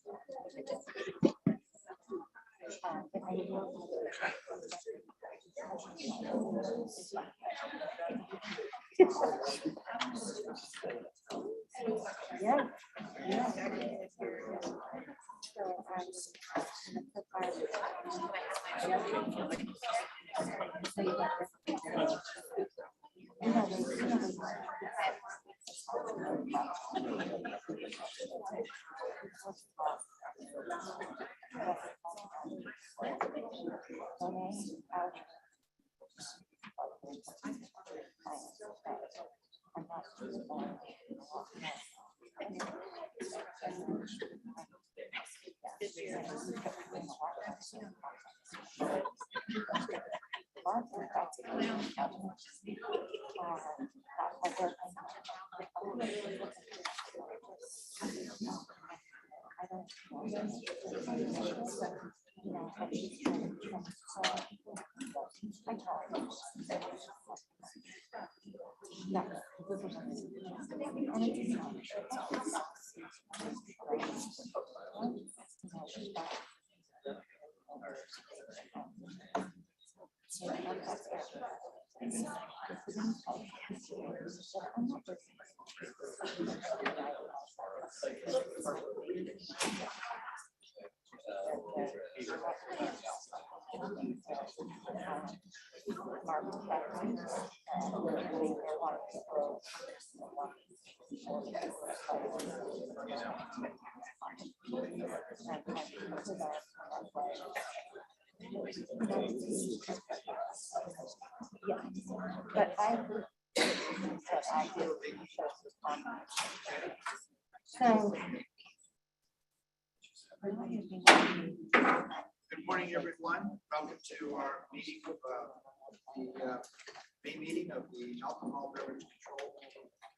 Yeah. But I so good morning, everyone. Welcome to our meeting of the May meeting of the Alcohol Beverage Control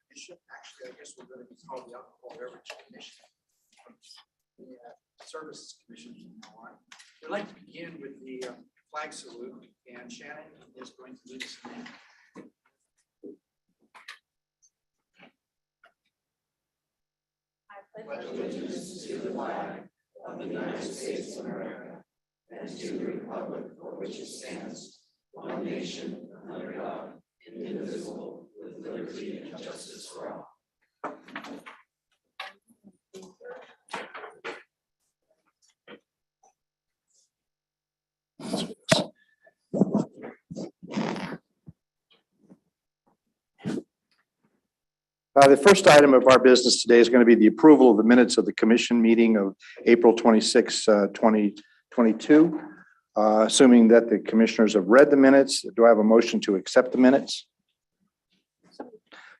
Commission. Actually, I guess we're going to be called the Alcohol Beverage Commission, the Services Commission from now on. We'd like to begin with the flag salute, and Shannon is going to lead us in that. I pledge allegiance to the flag of the United States of America and to the republic for which it stands, one nation, under God, indivisible, with liberty and justice for all. The first item of our business today is going to be the approval of the minutes of the commission meeting of April 26, 2022. Assuming that the commissioners have read the minutes, do I have a motion to accept the minutes?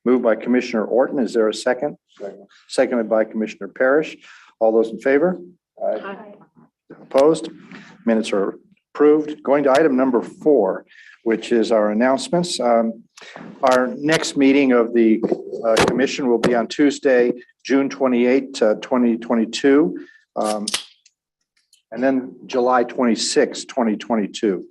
Moved by Commissioner Orton. Is there a second? Seconded by Commissioner Parrish. All those in favor? Aye. Opposed? Minutes are approved. Going to item number 4, which is our announcements. Our next meeting of the commission will be on Tuesday, June 28, 2022, and then July 26, 2022.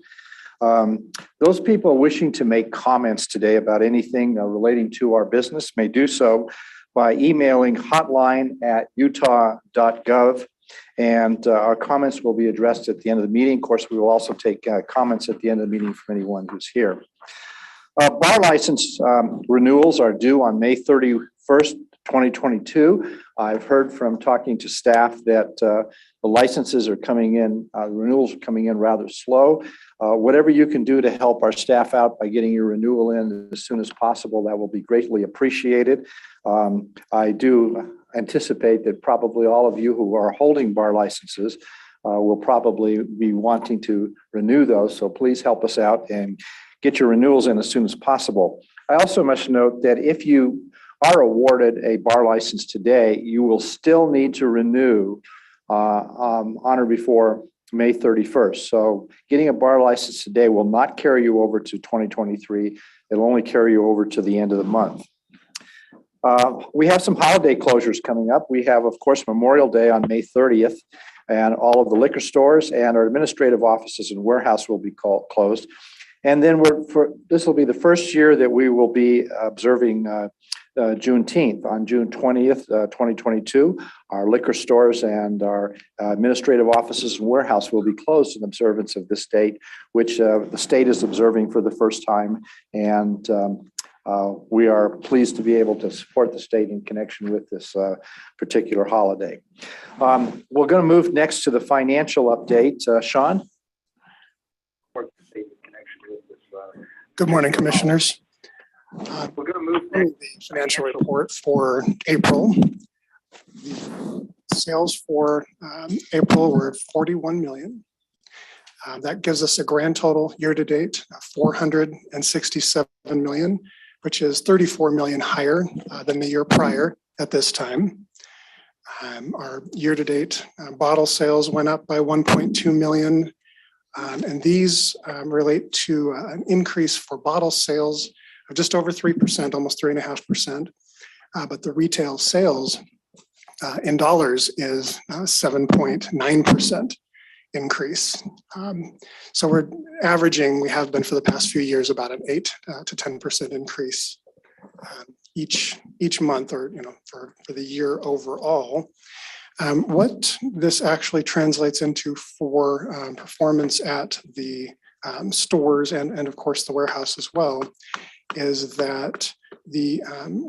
Those people wishing to make comments today about anything relating to our business may do so by emailing hotline@utah.gov, and our comments will be addressed at the end of the meeting. Of course, we will also take comments at the end of the meeting from anyone who's here. Bar license renewals are due on May 31st, 2022. I've heard from talking to staff that the licenses are coming in, renewals are coming in rather slow. Whatever you can do to help our staff out by getting your renewal in as soon as possible, that will be greatly appreciated. I do anticipate that probably all of you who are holding bar licenses will probably be wanting to renew those. So please help us out and get your renewals in as soon as possible. I also must note that if you are awarded a bar license today, you will still need to renew on or before May 31st. So getting a bar license today will not carry you over to 2023. It'll only carry you over to the end of the month. We have some holiday closures coming up. We have, of course, Memorial Day on May 30th, and all of the liquor stores and our administrative offices and warehouse will be closed. And then this will be the first year that we will be observing Juneteenth. On June 20th, 2022, our liquor stores and our administrative offices and warehouse will be closed in observance of this date, which the state is observing for the first time. And we are pleased to be able to support the state in connection with this particular holiday. We're going to move next to the financial update. Sean? Good morning, Commissioners. We're going to move to the financial report for April. The sales for April were 41 million. That gives us a grand total year-to-date of 467 million, which is 34 million higher than the year prior at this time. Our year-to-date bottle sales went up by 1.2 million. And these relate to an increase for bottle sales of just over 3%, almost 3.5%. But the retail sales in dollars is 7.9% increase. So we're averaging, we have been for the past few years, about an 8 to 10% increase each month, or for the year overall. What this actually translates into for performance at the stores and of course the warehouse as well is that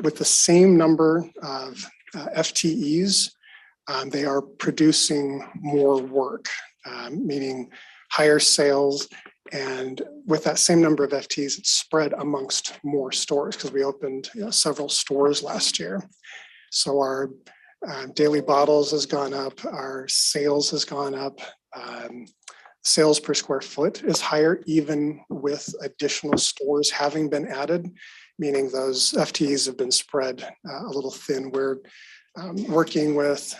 with the same number of FTEs, they are producing more work, meaning higher sales. And with that same number of FTEs, it's spread amongst more stores because we opened several stores last year. So our daily bottles has gone up, our sales has gone up, sales per square foot is higher even with additional stores having been added, meaning those FTEs have been spread a little thin. We're working with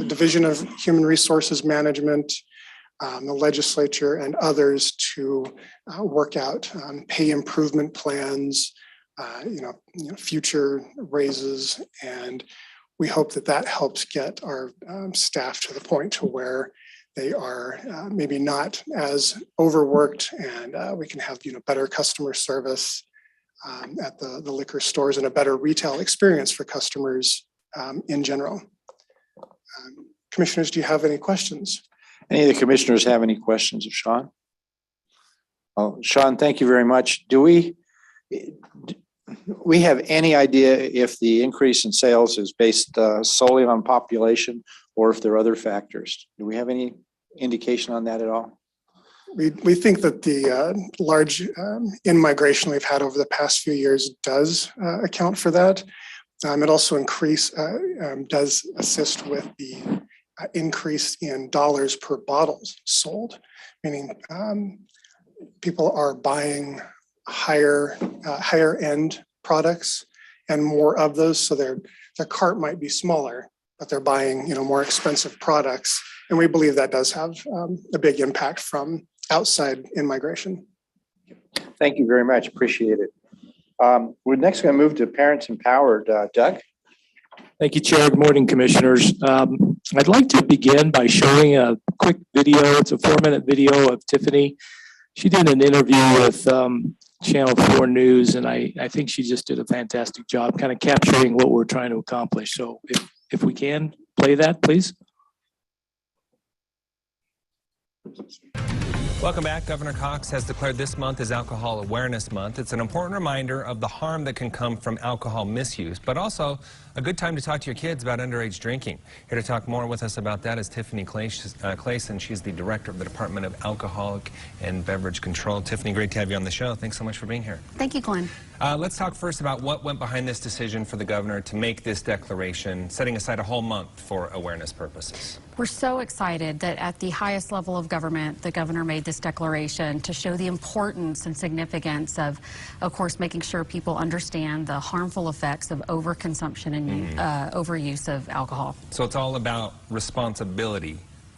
Division of Human Resources Management, the legislature and others to work out pay improvement plans, future raises, and we hope that helps get our staff to the point to where they are maybe not as overworked, and we can have better customer service at the liquor stores and a better retail experience for customers in general. Commissioners, do you have any questions? Any of the commissioners have any questions of Sean? Oh, Sean, thank you very much. Do we have any idea if the increase in sales is based solely on population or if there are other factors? Do we have any indication on that at all? We think that the large in-migration we've had over the past few years does account for that. It also does assist with the increase in dollars per bottles sold, meaning people are buying higher end products and more of those, so their cart might be smaller, but they're buying more expensive products, and we believe that does have a big impact from outside in-migration. Thank you very much. Appreciate it. We're next going to move to Parents Empowered. Doug? Thank you, Chair. Good morning, Commissioners. I'd like to begin by showing a quick video. It's a 4-minute video of Tiffany. She did an interview with Channel 4 News, and I think she just did a fantastic job kind of capturing what we're trying to accomplish. So if we can play that, please. Welcome back. Governor Cox has declared this month as Alcohol Awareness Month. It's an important reminder of the harm that can come from alcohol misuse, but also a good time to talk to your kids about underage drinking. Here to talk more with us about that is Tiffany Clayson. She's the director of the Department of Alcoholic and Beverage Control. Tiffany, great to have you on the show. Thanks so much for being here. Thank you, Glenn. Let's talk first about what went behind this decision for the governor to make this declaration, setting aside a whole month for awareness purposes. We're so excited that at the highest level of government, the governor made this declaration to show the importance and significance of course, making sure people understand the harmful effects of overconsumption and overuse of alcohol. So it's all about responsibility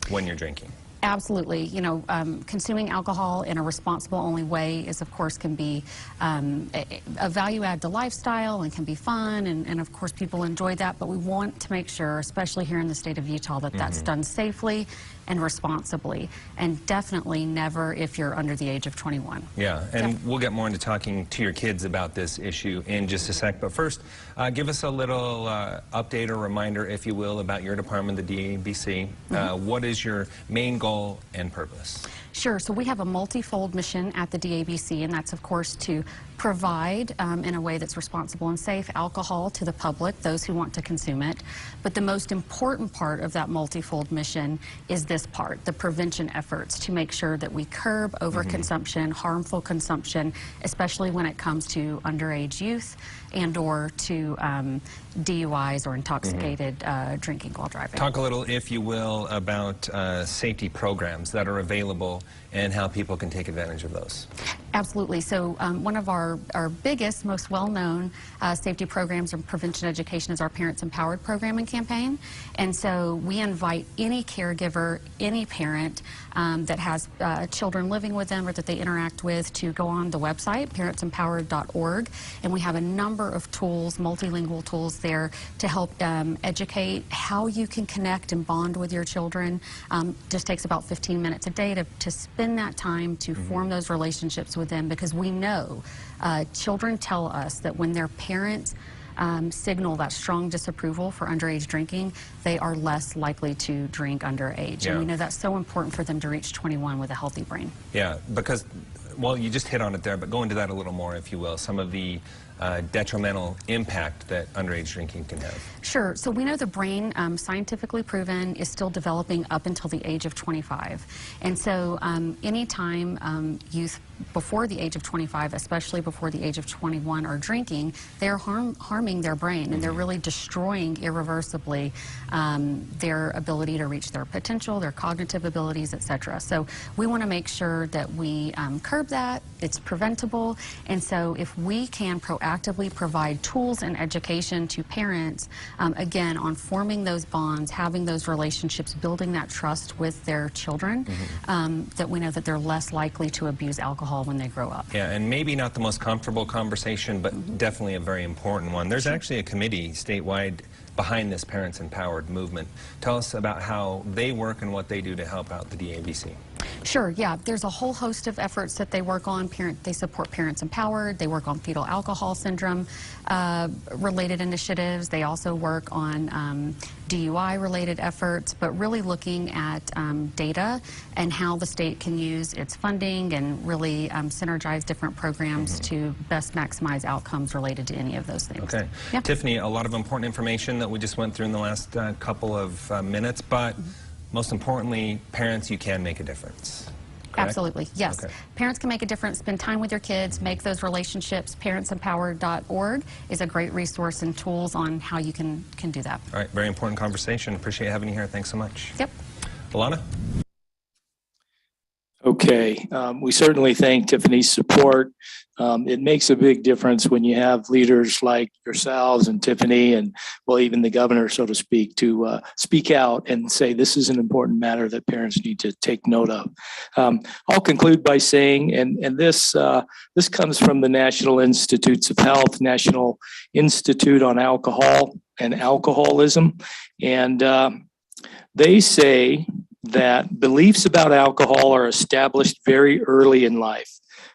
when you're drinking. Absolutely. You know, consuming alcohol in a responsible only way is, of course, can be a value add to lifestyle and can be fun. And of course, people enjoy that. But we want to make sure, especially here in the state of Utah, that that's done safely and responsibly. And definitely never if you're under the age of 21. Yeah, and we'll get more into talking to your kids about this issue in just a sec. But first, give us a little update or reminder, if you will, about your department, the DABC. What is your main goal and purpose? Sure. So we have a multifold mission at the DABC, and that's, of course, to provide in a way that's responsible and safe alcohol to the public, those who want to consume it. But the most important part of that multifold mission is this part, the prevention efforts to make sure that we curb overconsumption, harmful consumption, especially when it comes to underage youth and or to DUIs or intoxicated drinking while driving. Talk a little, if you will, about safety programs that are available and how people can take advantage of those. Absolutely. So one of our biggest, most well-known safety programs and prevention education is our Parents Empowered program and campaign. And so we invite any caregiver, any parent that has children living with them or that they interact with to go on the website, parentsempowered.org. And we have a number of tools, multilingual tools there to help educate how you can connect and bond with your children. Just takes about 15 minutes a day to spend that time to form those relationships with them, because we know children tell us that when their parents signal that strong disapproval for underage drinking, they are less likely to drink underage. Yeah. And we know that's so important for them to reach 21 with a healthy brain. Yeah, because, well, you just hit on it there, but go into that a little more, if you will, some of the detrimental impact that underage drinking can have. Sure. So we know the brain, scientifically proven, is still developing up until the age of 25. And so anytime youth before the age of 25, especially before the age of 21, are drinking, they're harming their brain, and they're really destroying irreversibly their ability to reach their potential, their cognitive abilities, etc. So we want to make sure that we curb that. It's preventable. And so if we can proactively provide tools and education to parents, again, on forming those bonds, having those relationships, building that trust with their children, that we know that they're less likely to abuse alcohol when they grow up. Yeah, and maybe not the most comfortable conversation, but definitely a very important one. There's actually a committee statewide behind this Parents Empowered movement. Tell us about how they work and what they do to help out the DABC. Sure, yeah. There's a whole host of efforts that they work on. They support Parents Empowered. They work on fetal alcohol syndrome related initiatives. They also work on DUI related efforts, but really looking at data and how the state can use its funding and really synergize different programs to best maximize outcomes related to any of those things. Okay. Yeah. Tiffany, a lot of important information that we just went through in the last couple of minutes, but most importantly, parents, you can make a difference. Correct? Absolutely, yes. Okay. Parents can make a difference, spend time with your kids, make those relationships. Parentsempowered.org is a great resource and tools on how you can do that. All right, very important conversation. Appreciate having you here. Thanks so much. Yep. Alana? Okay, we certainly thank Tiffany's support. It makes a big difference when you have leaders like yourselves and Tiffany and, well, even the governor, so to speak, to speak out and say this is an important matter that parents need to take note of. I'll conclude by saying, and this comes from the National Institutes of Health, National Institute on Alcohol and Alcoholism, and they say that beliefs about alcohol are established very early in life.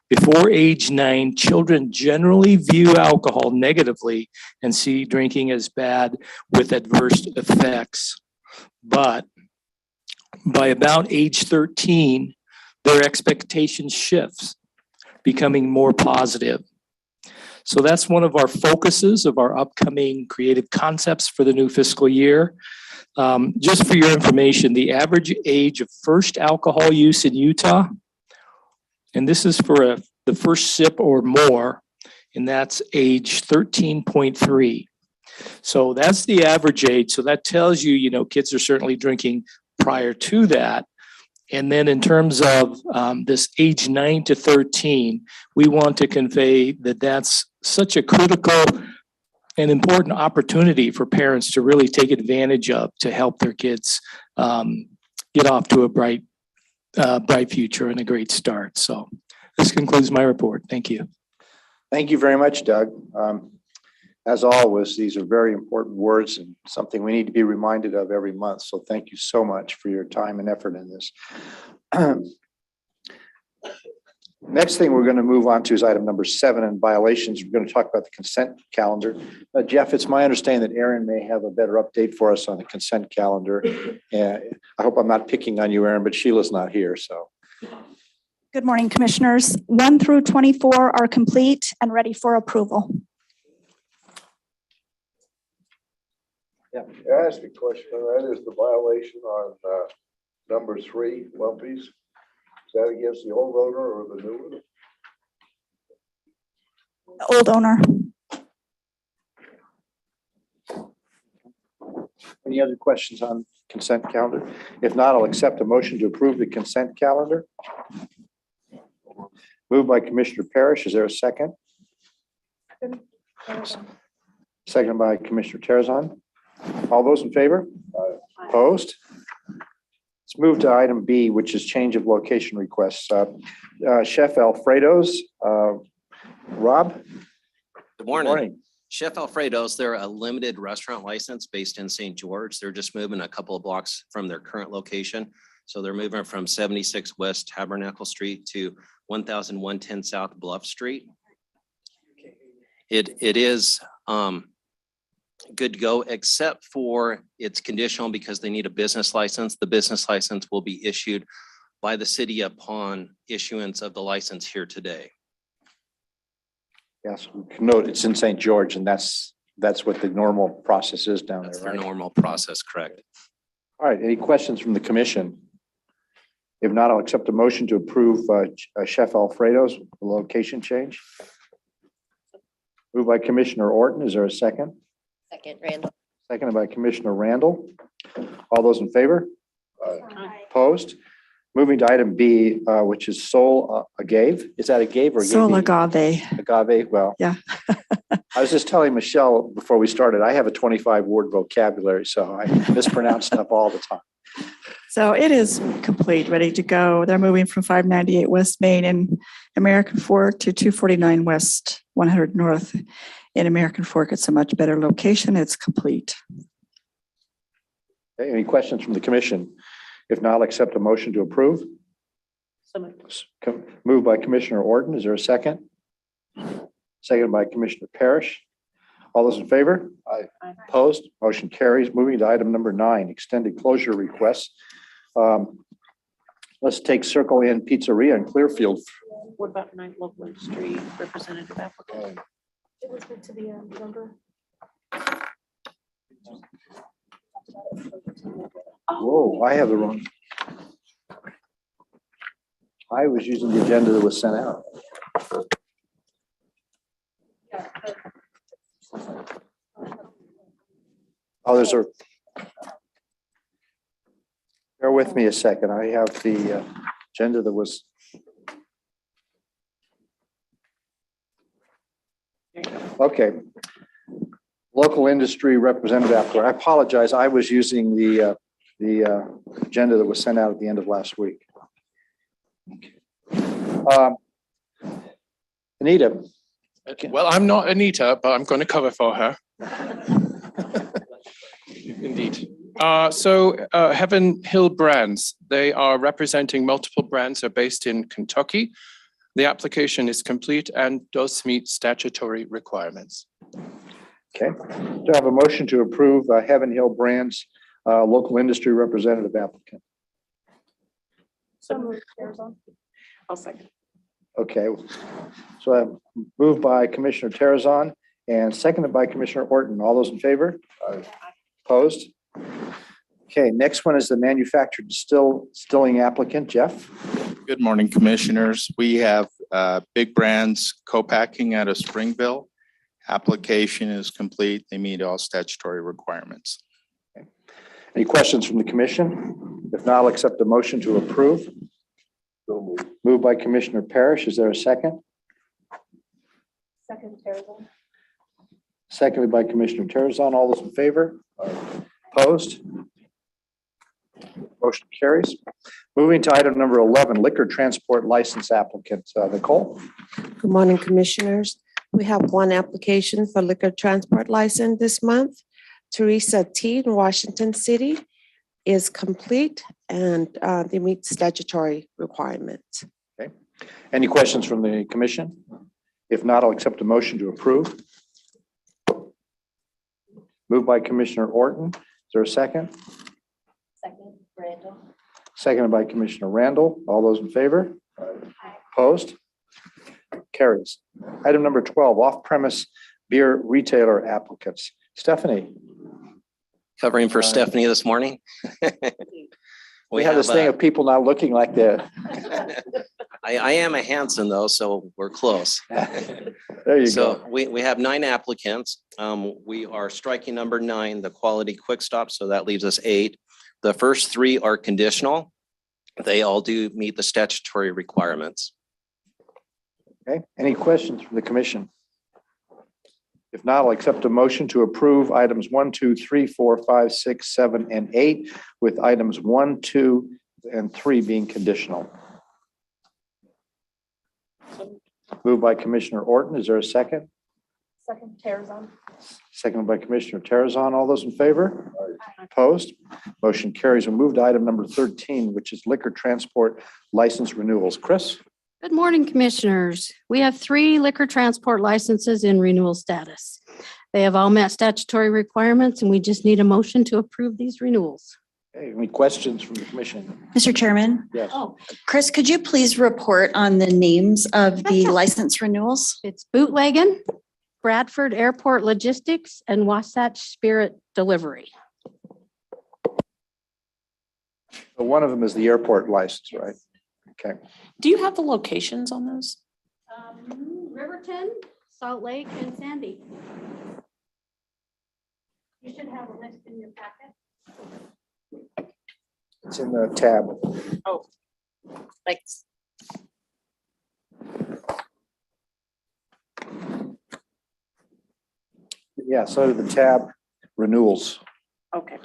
Before age 9, children generally view alcohol negatively and see drinking as bad with adverse effects. But by about age 13, their expectation shifts, becoming more positive. So that's one of our focuses of our upcoming creative concepts for the new fiscal year. Just for your information, the average age of first alcohol use in Utah, and this is for the first sip or more, and that's age 13.3. So that's the average age. So that tells you, kids are certainly drinking prior to that. And then in terms of this age 9 to 13, we want to convey that that's such a critical and important opportunity for parents to really take advantage of to help their kids get off to a bright bright future and a great start. So this concludes my report. Thank you. Thank you very much, Doug. As always, these are very important words and something we need to be reminded of every month. So thank you so much for your time and effort in this. Next thing we're going to move on to is item number 7 and violations. We're going to talk about the consent calendar. Jeff, it's my understanding that Aaron may have a better update for us on the consent calendar. I hope I'm not picking on you, Aaron, but Sheila's not here, so. Good morning, Commissioners. 1 through 24 are complete and ready for approval. Can I ask a question? That is the violation on number 3, Lumpy's. Is that against the old owner or the new one? The old owner. Any other questions on consent calendar? If not, I'll accept a motion to approve the consent calendar. Moved by Commissioner Parrish. Is there a second? Second by Commissioner Terrazon. All those in favor? Opposed? Let's move to item B, which is change of location requests. Chef Alfredo's. Rob? Good morning. Chef Alfredo's, they're a limited restaurant license based in St. George. They're just moving a couple of blocks from their current location. So they're moving from 76 West Tabernacle Street to 1110 South Bluff Street. It is good to go, except for it's conditional because they need a business license. The business license will be issued by the city upon issuance of the license here today. Yes, we can note it's in St. George, and that's what the normal process is down That's there, their right? normal process, correct? All right, any questions from the commission? If not, I'll accept a motion to approve Chef Alfredo's location change. Moved by Commissioner Orton. Is there a second? Second, Randall. Seconded by Commissioner Randall. All those in favor? Opposed? Moving to item B, which is Sol Agave. Is that agave or agave? Sol Agave. Agave, well. Yeah. I was just telling Michelle before we started, I have a 25-word vocabulary, so I mispronounce stuff all the time. So it is complete, ready to go. They're moving from 598 West Main in American Fork to 249 West 100 North in American Fork. It's a much better location. It's complete. Okay, any questions from the commission? If not, I'll accept a motion to approve. Moved by Commissioner Orton. Is there a second? Seconded by Commissioner Parrish. All those in favor? Aye. Opposed? Motion carries. Moving to item number 9, extended closure requests. Let's take Circle Inn Pizzeria in Clearfield. What about 9 Loveland Street, representative applicant? It was good to be a member. Whoa, I have the wrong. I was using the agenda that was sent out. Oh, there's a. Bear with me a second. I have the agenda that was. Okay. Local industry representative applicant. I apologize. I was using the agenda that was sent out at the end of last week. Anita. Well, I'm not Anita, but I'm going to cover for her. Indeed. So Heaven Hill Brands, they are representing multiple brands, are based in Kentucky. The application is complete and does meet statutory requirements. Okay. Do I have a motion to approve Heaven Hill Brands local industry representative applicant? So moved. I'll second. Okay. So I moved by Commissioner Terrazon and seconded by Commissioner Orton. All those in favor? Opposed? Okay, next one is the manufactured distilling applicant, Jeff. Good morning, commissioners. We have Big Brands co-packing out of Springdale. Application is complete. They meet all statutory requirements. Okay. Any questions from the commission? If not, I'll accept a motion to approve. Moved by Commissioner Parrish. Is there a second? Second, Terrazon. Seconded by Commissioner Terrazon. All those in favor? Opposed? Motion carries. Moving to item number 11, liquor transport license applicant. Nicole? Good morning, Commissioners. We have one application for liquor transport license this month. Teresa T. in Washington City is complete and they meet statutory requirements. Okay. Any questions from the commission? If not, I'll accept a motion to approve. Moved by Commissioner Orton. Is there a second? Second, Randall. Seconded by Commissioner Randall. All those in favor? Opposed? Carries. Item number 12, off-premise beer retailer applicants. Stephanie? Covering for Stephanie this morning. We have this thing of people not looking like that. I am a Hanson though, so we're close. There you So go. we have 9 applicants. We are striking number 9, the quality quick stop, so that leaves us 8. The first 3 are conditional. They all do meet the statutory requirements. Okay. Any questions from the commission? If not, I'll accept a motion to approve items 1, 2, 3, 4, 5, 6, 7, and 8, with items 1, 2, and 3 being conditional. Moved by Commissioner Orton. Is there a second? Second, Terrazon. Seconded by Commissioner Terrazon. All those in favor? Opposed? Motion carries. We'll move to item number 13, which is liquor transport license renewals. Chris? Good morning, Commissioners. We have 3 liquor transport licenses in renewal status. They have all met statutory requirements, and we just need a motion to approve these renewals. Okay, any questions from the commission? Mr. Chairman, Yes. Chris, could you please report on the names of the license renewals? It's Bootleggin, Bradford Airport Logistics, and Wasatch Spirit Delivery. So one of them is the airport license, right? Okay. Do you have the locations on those? Riverton, Salt Lake, and Sandy. You should have a list in your packet. It's in the tab. Oh, thanks. Yeah, so the tab renewals. Okay.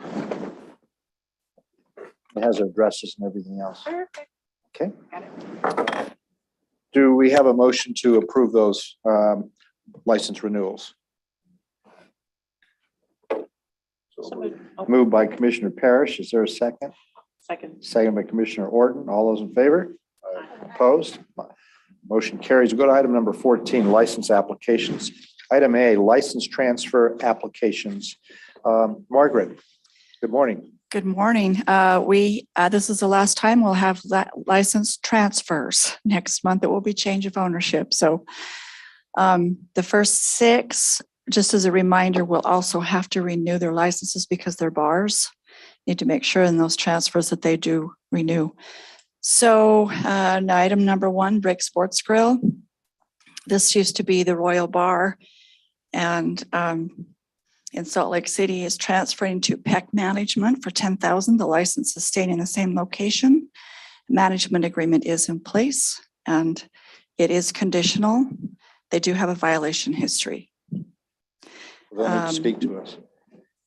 It has addresses and everything else. Perfect. Okay. Do we have a motion to approve those license renewals? Moved by Commissioner Parrish. Is there a second? Second. Second by Commissioner Orton. All those in favor? Opposed? Motion carries. We'll go to item number 14, license applications. Item A, license transfer applications. Margaret, good morning. Good morning. This is the last time we'll have license transfers. Next month, it will be change of ownership. So the first 6, just as a reminder, will also have to renew their licenses because they're bars. Need to make sure in those transfers that they do renew. So item number 1, Brick Sports Grill. This used to be the Royal Bar, and in Salt Lake City is transferring to Peck Management for $10,000. The license is staying in the same location. Management agreement is in place and it is conditional. They do have a violation history. They'll need to speak to us.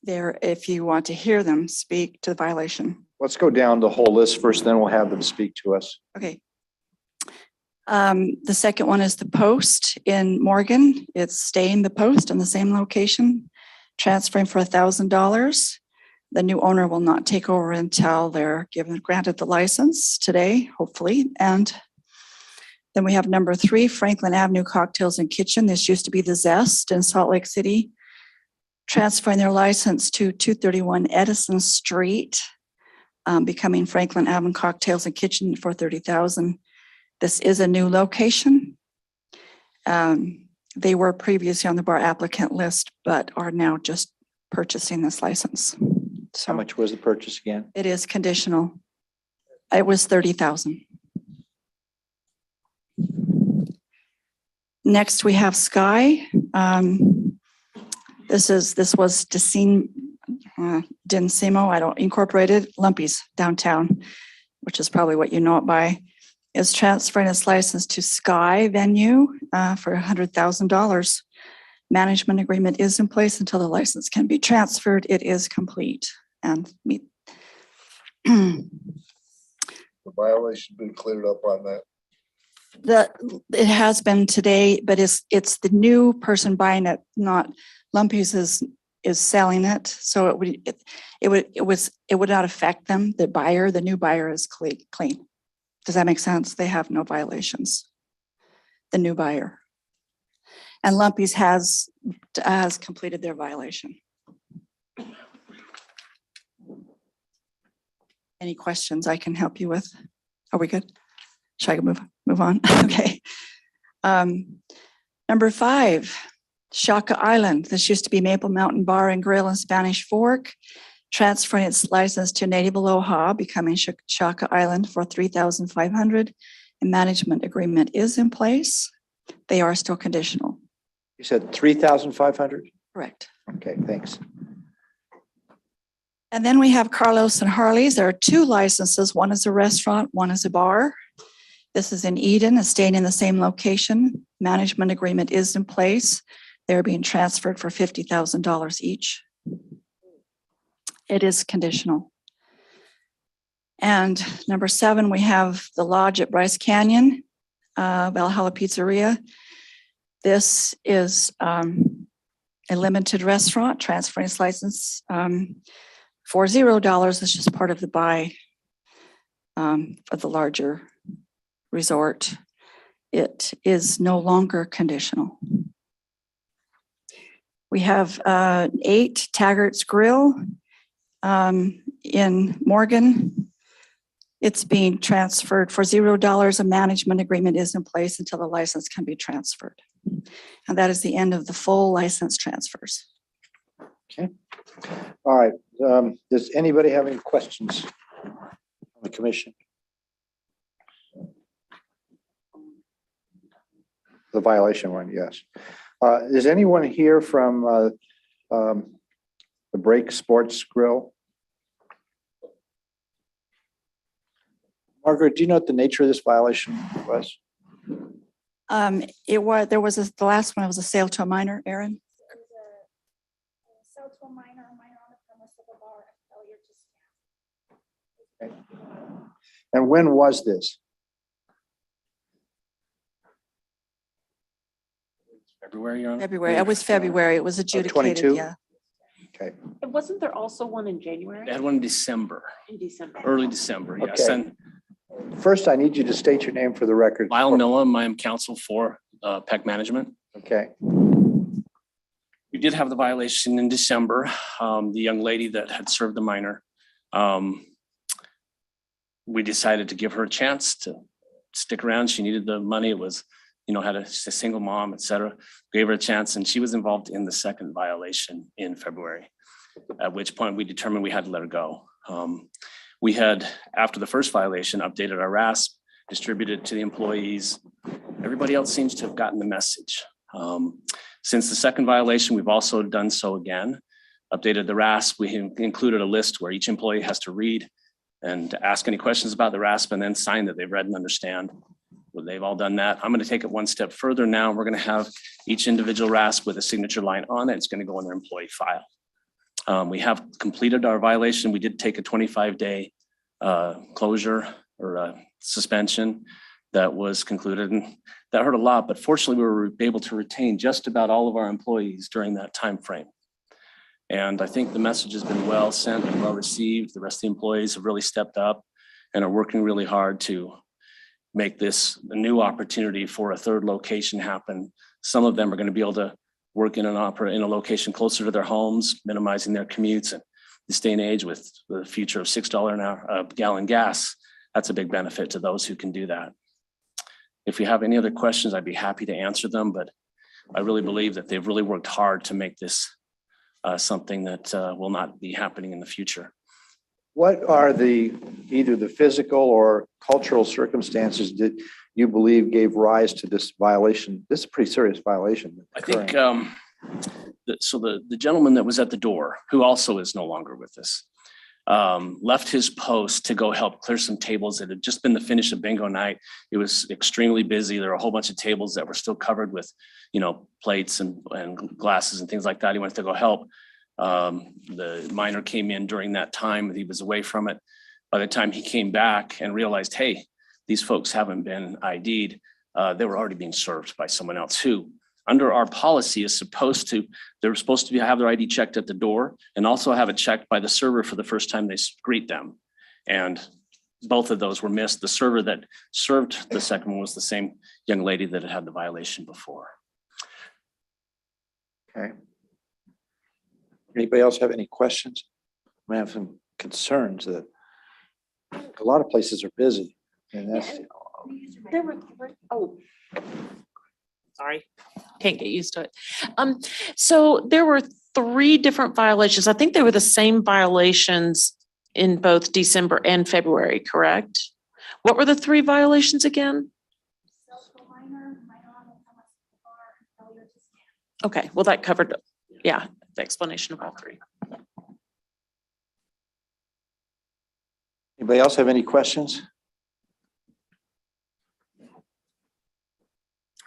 There, if you want to hear them speak to the violation. Let's go down the whole list first, then we'll have them speak to us. Okay. The second one is the Post in Morgan. It's staying the Post in the same location, transferring for $1,000. The new owner will not take over until they're granted the license today, hopefully. And then we have number 3, Franklin Avenue Cocktails and Kitchen. This used to be the Zest in Salt Lake City, transferring their license to 231 Edison Street, becoming Franklin Avenue Cocktails and Kitchen for $30,000. This is a new location. They were previously on the bar applicant list, but are now just purchasing this license. So How much was the purchase again? it is conditional. It was $30,000. Next, we have Sky. This was Dinsimo, Incorporated, Lumpy's downtown, which is probably what you know it by, is transferring its license to Sky Venue for $100,000. Management agreement is in place until the license can be transferred. It is complete and The violation been cleared up on that? It has been today, but it's the new person buying it, not Lumpy's is selling it. So it would not affect them. The new buyer is clean. Does that make sense? They have no violations. The new buyer. And Lumpy's has completed their violation. Any questions I can help you with? Are we good? Should I move on? Okay. Number 5, Shaka Island. This used to be Maple Mountain Bar and Grill in Spanish Fork, transferring its license to Native Aloha, becoming Shaka Island for $3,500. A management agreement is in place. They are still conditional. You said 3,500? Correct. Okay, thanks. And then we have Carlos and Harley's. There are 2 licenses. One is a restaurant, one is a bar. This is in Eden, it's staying in the same location. Management agreement is in place. They're being transferred for $50,000 each. It is conditional. And number 7, we have the Lodge at Bryce Canyon, Valhalla Pizzeria. This is a limited restaurant, transferring its license for $0. It's just part of the buy of the larger resort. It is no longer conditional. We have 8 Taggart's Grill in Morgan. It's being transferred for $0. A management agreement is in place until the license can be transferred. And that is the end of the full license transfers. Okay. All right. Does anybody have any questions on the commission? The violation one, yes. Is anyone here from the Break Sports Grill? Margaret, do you know what the nature of this violation was? There was the last one was a sale to a minor, Aaron. Sell to a minor on the premise of a bar, failure to scan. Okay. And when was this? February, Your Honor? February. It was February. It was adjudicated. 22? Yeah. Okay. And wasn't there also one in January? They had one in December, early December, yes. Okay. And First, I need you to state your name for the record. Lyle Millam, I am counsel for PEC Management. Okay. We did have the violation in December. The young lady that had served the minor, we decided to give her a chance to stick around. She needed the money. It was, had a single mom, et cetera. Gave her a chance, and she was involved in the second violation in February, at which point we determined we had to let her go. We had, after the first violation, updated our RASP, distributed it to the employees. Everybody else seems to have gotten the message. Since the second violation, we've also done so again, updated the RASP. We included a list where each employee has to read and ask any questions about the RASP and then sign that they've read and understand. Well, they've all done that. I'm going to take it one step further now. We're going to have each individual RASP with a signature line on it. It's going to go in their employee file. We have completed our violation. We did take a 25-day closure or suspension that was concluded, and that hurt a lot. But fortunately, we were able to retain just about all of our employees during that time frame. And I think the message has been well sent and well received. The rest of the employees have really stepped up and are working really hard to make this a new opportunity for a third location happen. Some of them are going to be able to work in a location closer to their homes, minimizing their commutes. And this day and age with the future of $6 an hour gallon gas, that's a big benefit to those who can do that. If you have any other questions, I'd be happy to answer them, but I really believe that they've really worked hard to make this something that will not be happening in the future. What are either the physical or cultural circumstances that you believe gave rise to this violation? This is a pretty serious violation. I think the gentleman that was at the door, who also is no longer with us, left his post to go help clear some tables. It had just been the finish of bingo night. It was extremely busy. There were a whole bunch of tables that were still covered with, plates and glasses and things like that. He went to go help. The minor came in during that time. He was away from it. By the time he came back and realized, hey, these folks haven't been ID'd, they were already being served by someone else who, under our policy, is supposed to, they're supposed to have their ID checked at the door and also have it checked by the server for the first time they greet them. And both of those were missed. The server that served the second one was the same young lady that had the violation before. Okay. Anybody else have any questions? We have some concerns that a lot of places are busy, and that's. There were, oh, sorry, can't get used to it. So there were 3 different violations. I think they were the same violations in both December and February, correct? What were the 3 violations again? Okay, well, that covered, yeah, the explanation of all 3. Anybody else have any questions?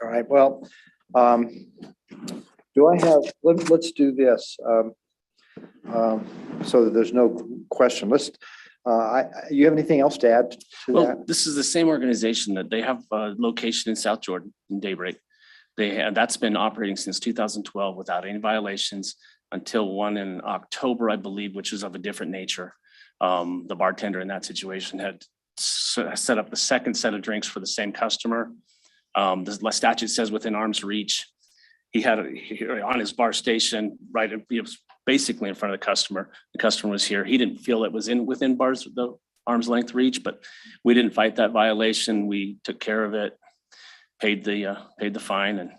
All right, well, do I have, let's do this. So that there's no question. You have anything else to add to Well, that? this is the same organization that they have a location in South Jordan in Daybreak. That's been operating since 2012 without any violations until one in October, I believe, which is of a different nature. The bartender in that situation had set up the second set of drinks for the same customer. The statute says within arm's reach. He had on his bar station, right, he was basically in front of the customer. The customer was here. He didn't feel it was within the arm's length reach, but we didn't fight that violation. We took care of it, paid the fine,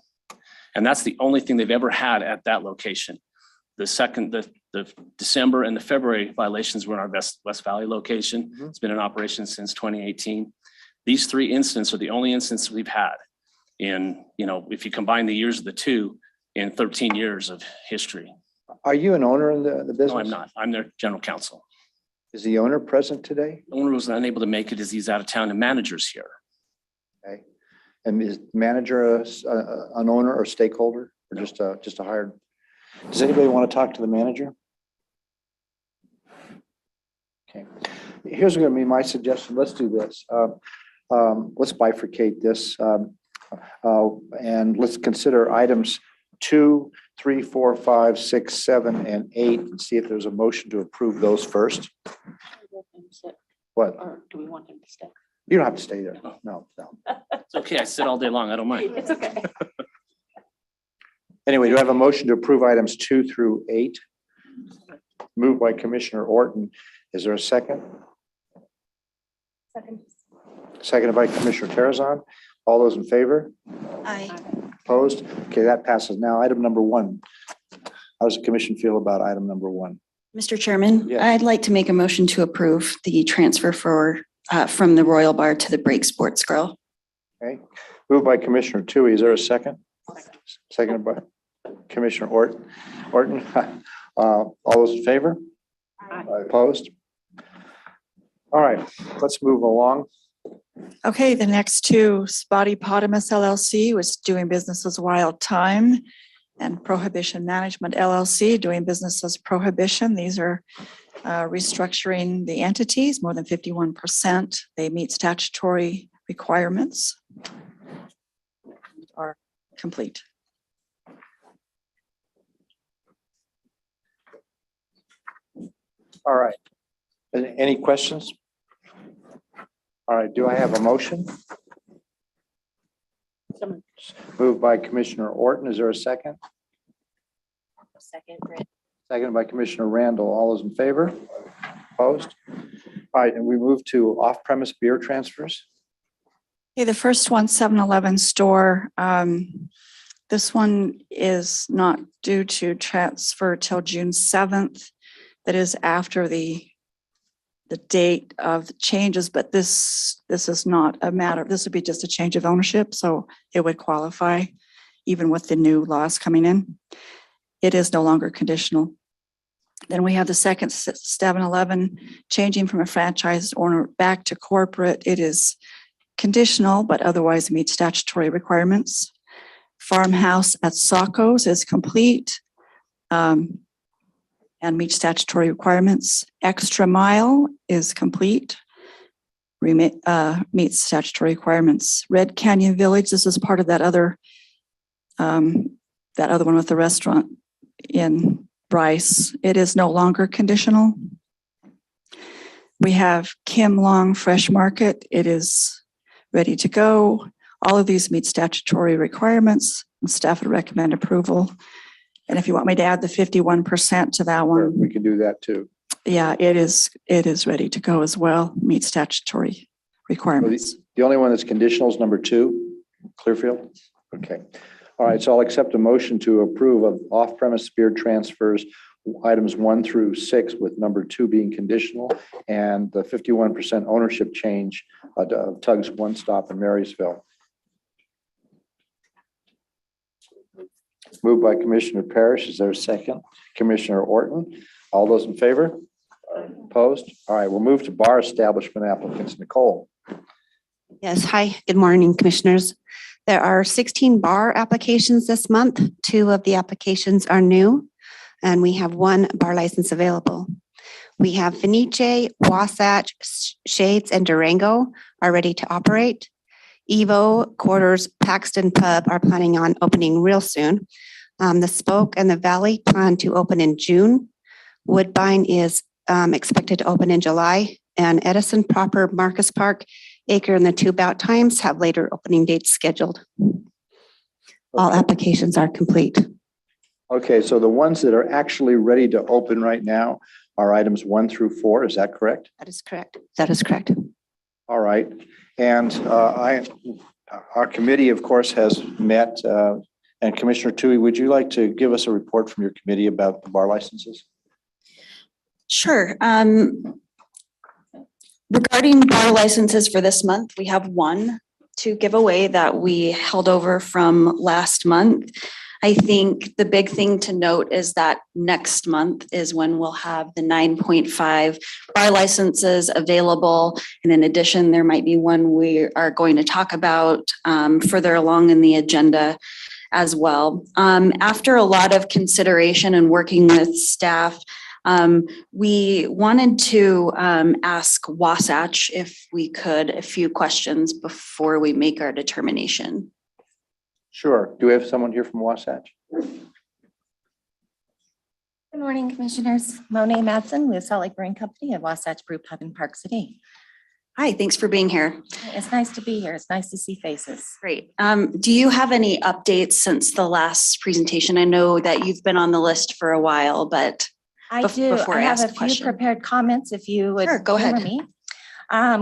and that's the only thing they've ever had at that location. The December and the February violations were in our West Valley location. Mm-hmm. It's been in operation since 2018. These 3 incidents are the only incidents we've had in, if you combine the years of the 2 in 13 years of history. Are you an owner in the business? No, I'm not. I'm their general counsel. Is the owner present today? The owner was unable to make it as he's out of town and manager's here. Okay. And is manager an owner or stakeholder or just a hired? Does anybody want to talk to the manager? Okay. Here's going to be my suggestion. Let's do this. Let's bifurcate this. And let's consider items 2, 3, 4, 5, 6, 7, and 8, and see if there's a motion to approve those first. What? Or do we want him to stay? You don't have to stay there. No. It's okay. I sit all day long. I don't mind. It's okay. Anyway, do I have a motion to approve items 2 through 8? Moved by Commissioner Orton. Is there a second? Second. Seconded by Commissioner Terrazon. All those in favor? Aye. Opposed? Okay, that passes. Now, item number 1. How does the commission feel about item number 1? Mr. Chairman, Yes. I'd like to make a motion to approve the transfer from the Royal Bar to the Break Sports Grill. Okay, moved by Commissioner Tui. Is there a second? Seconded by Commissioner Orton. All those in favor? Opposed? All right, let's move along. Okay, the next 2, Spotty Potamus LLC was doing business as Wild Time, and Prohibition Management LLC doing business as Prohibition. These are restructuring the entities, more than 51%. They meet statutory requirements. Are complete. All right. Any questions? All right, do I have a motion? Moved by Commissioner Orton. Is there a second? Second. Seconded by Commissioner Randall. All those in favor? Opposed? All right, and we move to off-premise beer transfers. Okay, the first one, 7-Eleven store. This one is not due to transfer till June 7th. That is after the date of the changes, but this is not a matter, this would be just a change of ownership, so it would qualify even with the new laws coming in. It is no longer conditional. Then we have the second 7-Eleven changing from a franchise owner back to corporate. It is conditional, but otherwise meets statutory requirements. Farmhouse at Smokehouse is complete. and meets statutory requirements. Extra Mile is complete, meets statutory requirements. Red Canyon Village, this is part of that other one with the restaurant in Bryce. It is no longer conditional. We have Kim Long Fresh Market. It is ready to go. All of these meet statutory requirements. And staff would recommend approval. And if you want me to add the 51% to that one, We can do that too. yeah, it is ready to go as well, meet statutory requirements. The only one that's conditional is number 2, Clearfield. Okay. All right. So I'll accept a motion to approve of off-premise beer transfers, items 1 through 6, with number 2 being conditional, and the 51% ownership change of Tug's One Stop in Marysville. Moved by Commissioner Parrish. Is there a second? Commissioner Orton. All those in favor? Opposed? All right, we'll move to bar establishment applicants. Nicole. Yes, hi, good morning, commissioners. There are 16 bar applications this month. 2 of the applications are new, and we have 1 bar license available. We have Fenice, Wasatch, Shades, and Durango are ready to operate. Evo, Quarters, Paxton Pub are planning on opening real soon. The Spoke and the Valley plan to open in June. Woodbine is expected to open in July, and Edison Proper, Marcus Park, Acre, and the 2 Bout Times have later opening dates scheduled. All applications are complete. Okay, so the ones that are actually ready to open right now are items 1 through 4. Is that correct? That is correct. That is correct. All right. And our committee, of course, has met. And Commissioner Tui, would you like to give us a report from your committee about the bar licenses? Sure. Regarding bar licenses for this month, we have 1 to give away that we held over from last month. I think the big thing to note is that next month is when we'll have the 9.5 bar licenses available. And in addition, there might be one we are going to talk about further along in the agenda as well. After a lot of consideration and working with staff, we wanted to ask Wasatch if we could a few questions before we make our determination. Sure. Do we have someone here from Wasatch? Good morning, commissioners. Monet Madsen with Salt Lake Brewing Company at Wasatch Brew Pub in Park City. Hi, thanks for being here. It's nice to be here. It's nice to see faces. Great. Do you have any updates since the last presentation? I know that you've been on the list for a while, but I do. before I have ask a the few question. prepared comments if you would. Sure, go humor ahead. me.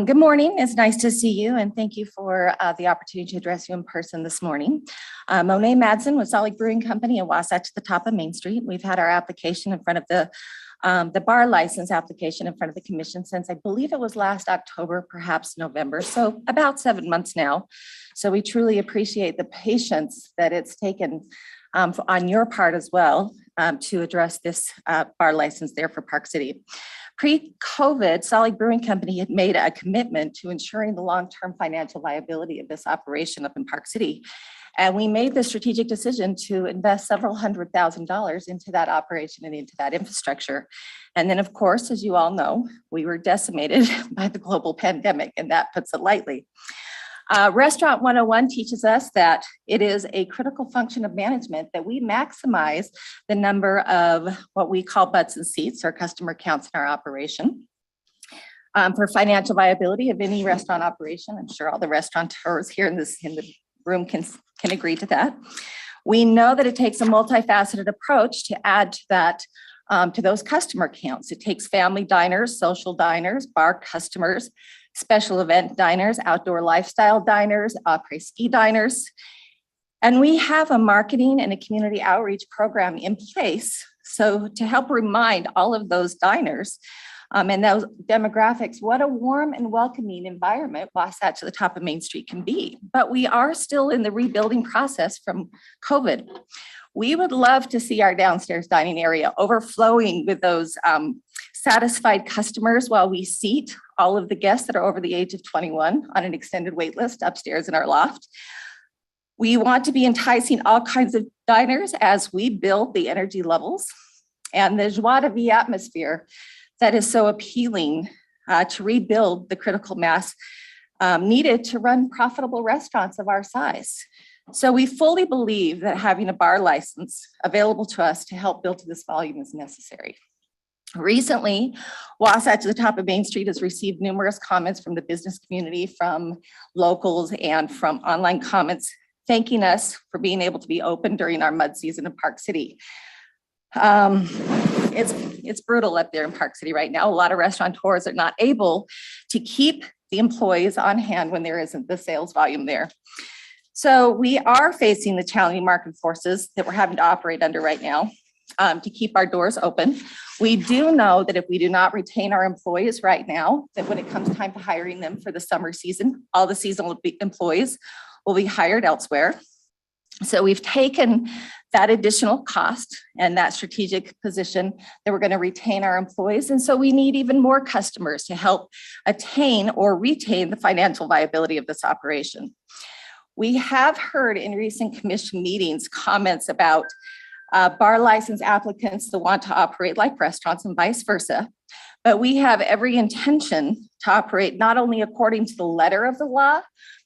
Good morning. It's nice to see you, and thank you for the opportunity to address you in person this morning. Monet Madsen with Salt Lake Brewing Company at Wasatch at the top of Main Street. We've had our application in front of the bar license application in front of the commission since I believe it was last October, perhaps November, so about 7 months now. So we truly appreciate the patience that it's taken on your part as well to address this bar license there for Park City. Pre-COVID, Salt Lake Brewing Company had made a commitment to ensuring the long-term financial viability of this operation up in Park City. And we made the strategic decision to invest several $100,000 into that operation and into that infrastructure. And then, of course, as you all know, we were decimated by the global pandemic, and that puts it lightly. Restaurant 101 teaches us that it is a critical function of management that we maximize the number of what we call butts and seats or customer counts in our operation. For financial viability of any restaurant operation, I'm sure all the restaurateurs here in the room can agree to that. We know that it takes a multifaceted approach to add to that, to those customer counts. It takes family diners, social diners, bar customers, special event diners, outdoor lifestyle diners, après-ski diners. And we have a marketing and a community outreach program in place. So to help remind all of those diners and those demographics, what a warm and welcoming environment Wasatch at the top of Main Street can be. But we are still in the rebuilding process from COVID. We would love to see our downstairs dining area overflowing with those satisfied customers while we seat all of the guests that are over the age of 21 on an extended wait list upstairs in our loft. We want to be enticing all kinds of diners as we build the energy levels and the joie de vivre atmosphere that is so appealing to rebuild the critical mass needed to run profitable restaurants of our size. So we fully believe that having a bar license available to us to help build to this volume is necessary. Recently, Wasatch to the Top of Main Street has received numerous comments from the business community, from locals, and from online comments thanking us for being able to be open during our mud season in Park City. It's brutal up there in Park City right now. A lot of restaurateurs are not able to keep the employees on hand when there isn't the sales volume there. So we are facing the challenging market forces that we're having to operate under right now to keep our doors open. We do know that if we do not retain our employees right now, that when it comes time to hiring them for the summer season, all the seasonal employees will be hired elsewhere. So we've taken that additional cost and that strategic position that we're going to retain our employees. And so we need even more customers to help attain or retain the financial viability of this operation. We have heard in recent commission meetings comments about bar license applicants that want to operate like restaurants and vice versa. But we have every intention to operate not only according to the letter of the law,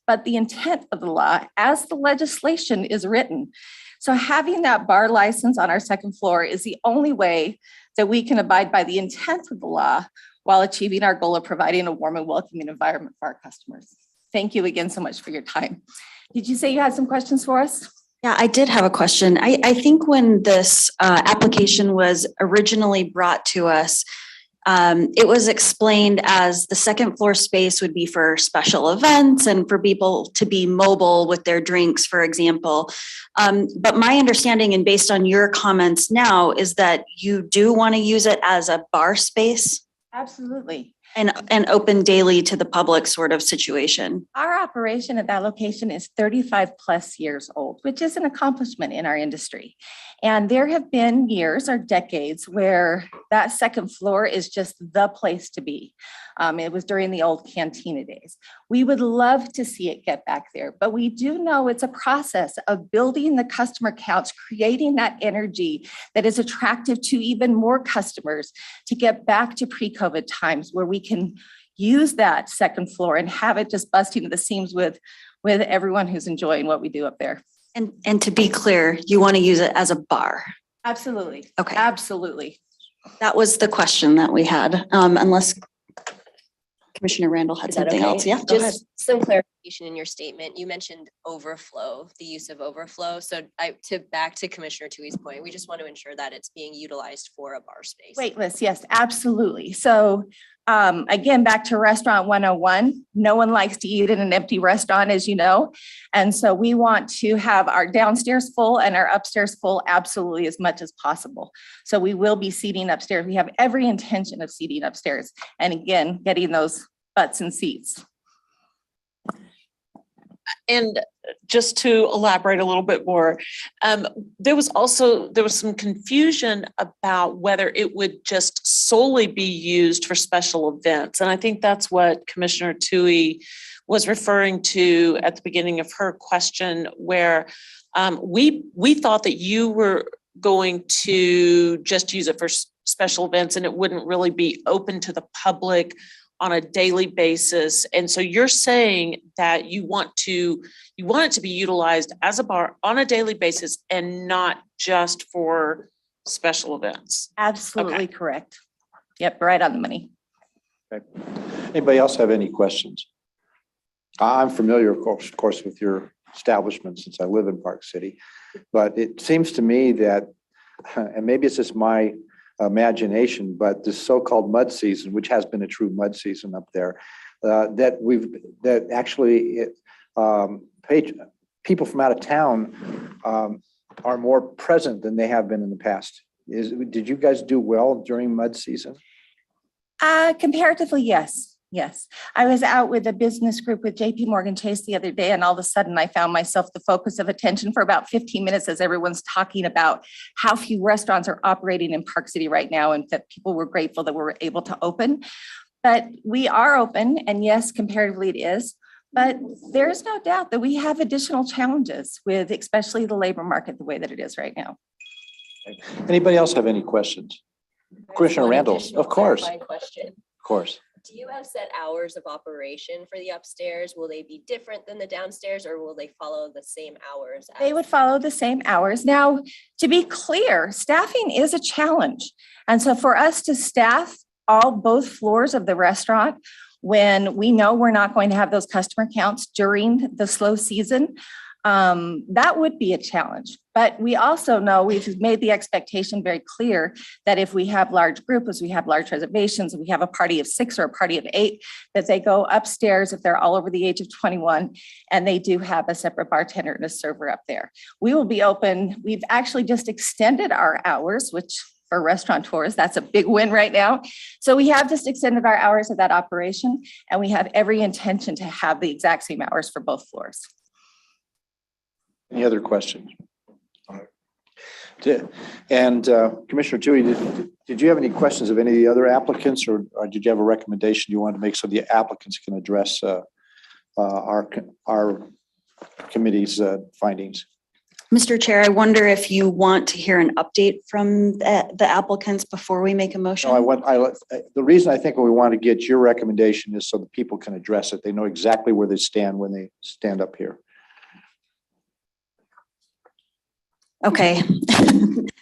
but the intent of the law as the legislation is written. So having that bar license on our second floor is the only way that we can abide by the intent of the law while achieving our goal of providing a warm and welcoming environment for our customers. Thank you again so much for your time. Did you say you had some questions for us? Yeah, I did have a question. I think when this application was originally brought to us, it was explained as the second floor space would be for special events and for people to be mobile with their drinks, for example. But my understanding, and based on your comments now, is that you do want to use it as a bar space? Absolutely. And open daily to the public sort of situation. Our operation at that location is 35 plus years old, which is an accomplishment in our industry. And there have been years or decades where that second floor is just the place to be. It was during the old cantina days. We would love to see it get back there, but we do know it's a process of building the customer counts, creating that energy that is attractive to even more customers to get back to pre-COVID times where we can use that second floor and have it just busting at the seams with everyone who's enjoying what we do up there. And to be clear, you want to use it as a bar? Absolutely. Okay. Absolutely. That was the question that we had, unless Commissioner Randall had something else. Yeah, go ahead. Just some clarification in your statement. You mentioned overflow, the use of overflow. So back to Commissioner Tui's point, we just want to ensure that it's being utilized for a bar space. Waitlist, yes, absolutely. So again, back to restaurant 101, no one likes to eat in an empty restaurant, as you know. And so we want to have our downstairs full and our upstairs full absolutely as much as possible. So we will be seating upstairs. We have every intention of seating upstairs. And again, getting those butts and seats. And just to elaborate a little bit more, there was some confusion about whether it would just solely be used for special events. And I think that's what Commissioner Tui was referring to at the beginning of her question, where we thought that you were going to just use it for special events and it wouldn't really be open to the public on a daily basis. And so you're saying that you want it to be utilized as a bar on a daily basis and not just for special events. Absolutely correct. Yep, right on the money. Okay. Anybody else have any questions? I'm familiar, of course, with your establishment since I live in Park City, but it seems to me that, and maybe it's just my imagination, but this so-called mud season, which has been a true mud season up there, that actually people from out of town are more present than they have been in the past. Did you guys do well during mud season? Comparatively, yes. Yes. I was out with a business group with JP Morgan Chase the other day, and all of a sudden I found myself the focus of attention for about 15 minutes as everyone's talking about how few restaurants are operating in Park City right now, and that people were grateful that we were able to open. But we are open, and yes, comparatively it is. But there's no doubt that we have additional challenges with especially the labor market the way that it is right now. Anybody else have any questions? Commissioner One Randall, additional of course, clarifying Question. of course. Do you have set hours of operation for the upstairs? Will they be different than the downstairs or will they follow the same hours? They would follow the same hours. Now, to be clear, staffing is a challenge. And so for us to staff both floors of the restaurant, when we know we're not going to have those customer counts during the slow season, that would be a challenge. But we also know we've made the expectation very clear that if we have large groups, we have large reservations, we have a party of 6 or a party of 8, that they go upstairs if they're all over the age of 21, and they do have a separate bartender and a server up there. We will be open. We've actually just extended our hours, which for restaurateurs, that's a big win right now. So we have just extended our hours of that operation, and we have every intention to have the exact same hours for both floors. Any other questions? And Commissioner Tui, did you have any questions of any of the other applicants, or did you have a recommendation you wanted to make so the applicants can address our committee's findings? Mr. Chair, I wonder if you want to hear an update from the applicants before we make a motion? No, the reason I think we want to get your recommendation is so that people can address it. They know exactly where they stand when they stand up here. Okay,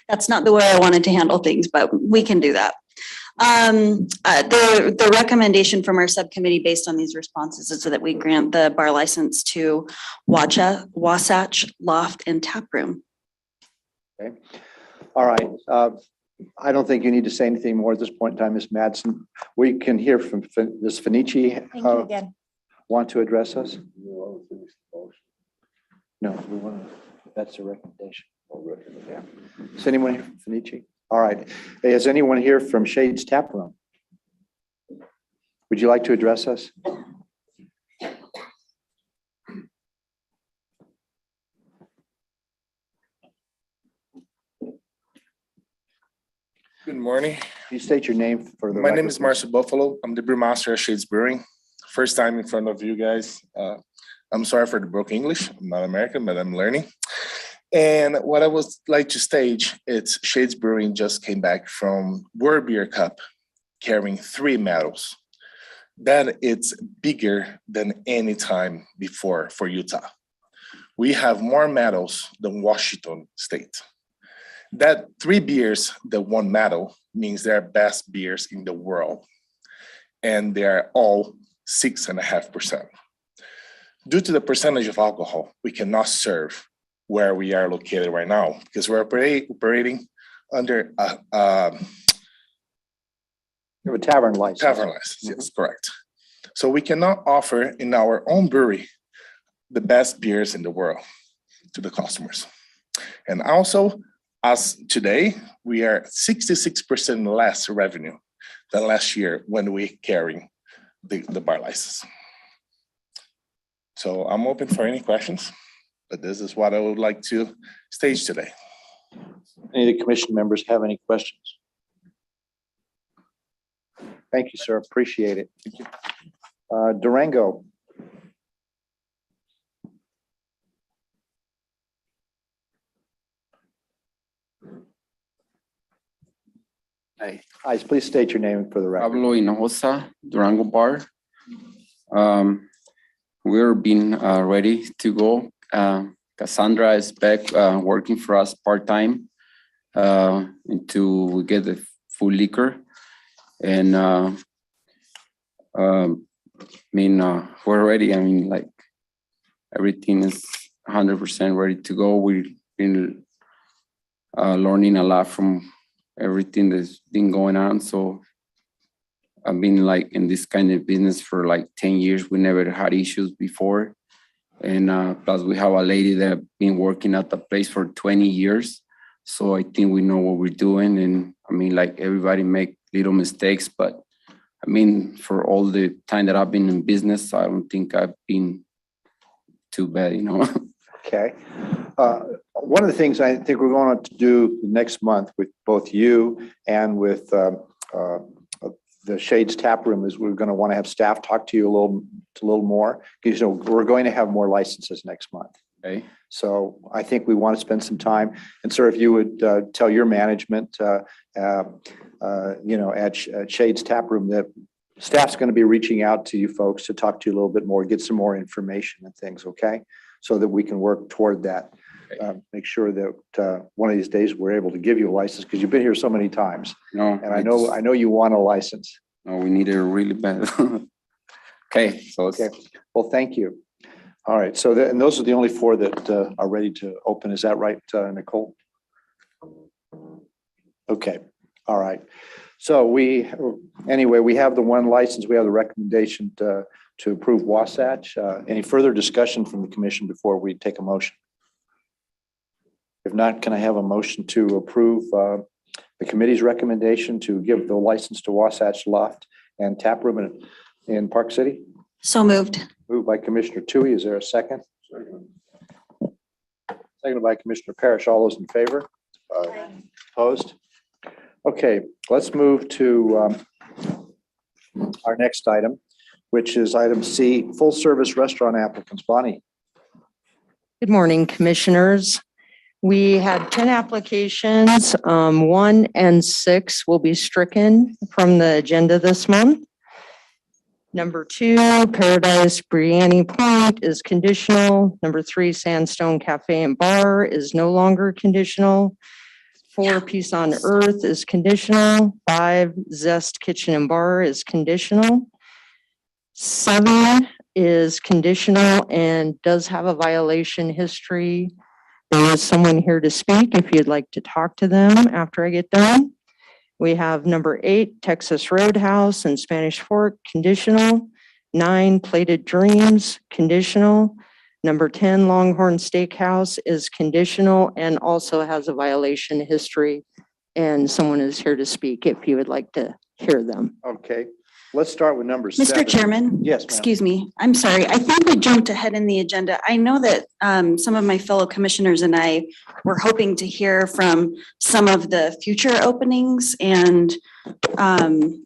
that's not the way I wanted to handle things, but we can do that. The recommendation from our subcommittee based on these responses is so that we grant the bar license to Wasatch Loft and Tap Room. Okay. All right. I don't think you need to say anything more at this point in time, Ms. Madsen. We can hear from Ms. Finici. Thank you again. Want to address us? No, we want to, that's the recommendation. Yeah. Is anyone here from Finici? All right. Hey, is anyone here from Shade's Tap Room? Would you like to address us? Good morning. Can you state your name for the My record, name is please? Marshall Buffalo. I'm the brewmaster at Shades Brewing. First time in front of you guys. I'm sorry for the broken English. I'm not American, but I'm learning. And what I would like to stage, it's Shades Brewing just came back from World Beer Cup carrying 3 medals. That it's bigger than any time before for Utah. We have more medals than Washington State. That 3 beers that won medal means they're best beers in the world. And they're all 6.5%. Due to the percentage of alcohol, we cannot serve where we are located right now because we're operating under You have a tavern license. Tavern license, yes, correct. So we cannot offer in our own brewery the best beers in the world to the customers. And also, as today, we are 66% less revenue than last year when we carry the bar license. So I'm open for any questions, but this is what I would like to stage today. Any of the commission members have any questions? Thank you, sir. Appreciate it. Durango. Hi, please state your name for the record. Pablo Hinojosa, Durango Bar. We're being ready to go. Cassandra is back working for us part-time until we get the full liquor. And we're ready. I mean, like everything is 100% ready to go. We've been learning a lot from everything that's been going on. So I've been like in this kind of business for like 10 years. We never had issues before. And plus we have a lady that been working at the place for 20 years. So I think we know what we're doing. And I mean, like everybody make little mistakes, but I mean, for all the time that I've been in business, I don't think I've been too bad, you know? Okay. One of the things I think we're going to do next month with both you and with the Shades Tap Room is we're going to want to have staff talk to you a little more because we're going to have more licenses next month. Okay. So I think we want to spend some time. And sir, if you would tell your management, at Shade's Tap Room, that staff's going to be reaching out to you folks to talk to you a little bit more, get some more information and things, okay? So that we can work toward that. Make sure that one of these days we're able to give you a license, because you've been here so many times. No. And I know you want a license. No, we need it really bad. Okay, so Okay, well, thank you. All right, so and those are the only 4 that are ready to open. Is that right, Nicole? Okay, all right. So we have the 1 license. We have the recommendation to approve Wasatch. Any further discussion from the commission before we take a motion? If not, can I have a motion to approve the committee's recommendation to give the license to Wasatch Loft and Tap Room in Park City? So moved. Moved by Commissioner Tui. Is there a second? Seconded by Commissioner Parrish. All those in favor? Opposed? Okay, let's move to our next item, which is item C, full service restaurant applicants. Bonnie. Good morning, commissioners. We had 10 applications. 1 and 6 will be stricken from the agenda this month. Number 2, Paradise Briani Point is conditional. Number 3, Sandstone Cafe and Bar is no longer conditional. 4, Peace on Earth is conditional. 5, Zest Kitchen and Bar is conditional. 7 is conditional and does have a violation history. There is someone here to speak if you'd like to talk to them after I get done. We have number 8, Texas Roadhouse and Spanish Fork, conditional. 9, Plated Dreams, conditional. Number 10, Longhorn Steakhouse is conditional and also has a violation history. And someone is here to speak if you would like to hear them. Okay, let's start with number 7. Mr. Chairman? Yes, ma'am. Excuse me. I'm sorry. I think we jumped ahead in the agenda. I know that some of my fellow commissioners and I were hoping to hear from some of the future openings and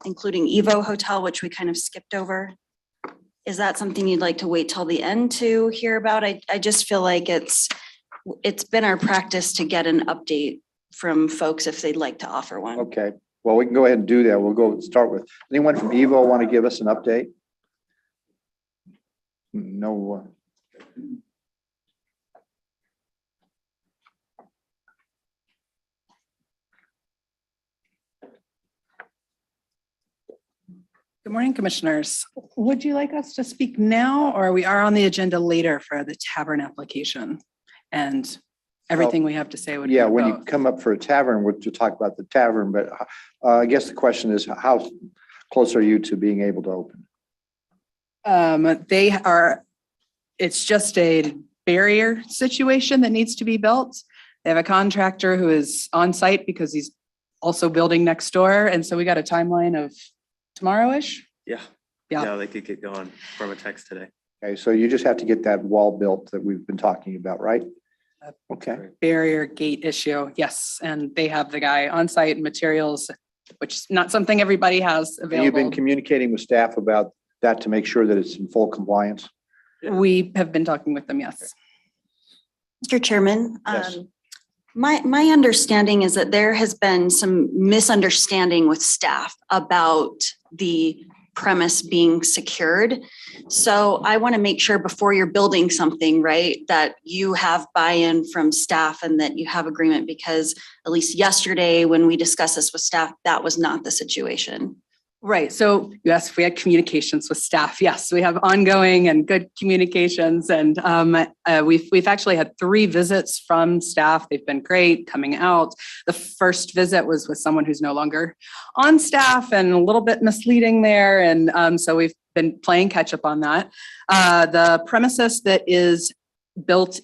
including Evo Hotel, which we kind of skipped over. Is that something you'd like to wait till the end to hear about? I just feel like it's been our practice to get an update from folks if they'd like to offer one. Okay, well, we can go ahead and do that. We'll start with, anyone from Evo want to give us an update? No. Good morning, commissioners. Would you like us to speak now, or we are on the agenda later for the tavern application? And everything we have to say would be Yeah, when you both. come up for a tavern, we'll talk about the tavern, but I guess the question is, how close are you to being able to open? It's just a barrier situation that needs to be built. They have a contractor who is on site because he's also building next door. And so we got a timeline of tomorrow-ish. Yeah. Yeah. Yeah, they could get going from a text today. Okay, so you just have to get that wall built that we've been talking about, right? Okay. Barrier gate issue, yes. And they have the guy on site and materials, which is not something everybody has And you've been available. communicating with staff about that to make sure that it's in full compliance? We have been talking with them, yes. Mr. Chairman, Yes. my understanding is that there has been some misunderstanding with staff about the premise being secured. So I want to make sure before you're building something, right, that you have buy-in from staff and that you have agreement, because at least yesterday when we discussed this with staff, that was not the situation. Right. So you asked if we had communications with staff. Yes, we have ongoing and good communications. And we've actually had 3 visits from staff. They've been great coming out. The first visit was with someone who's no longer on staff and a little bit misleading there. And so we've been playing catch up on that. The premises that is built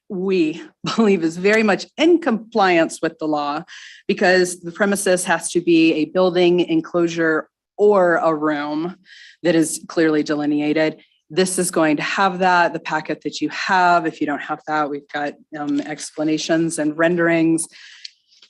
we believe is very much in compliance with the law, because the premises has to be a building enclosure or a room that is clearly delineated. This is going to have that. The packet that you have, if you don't have that, we've got explanations and renderings.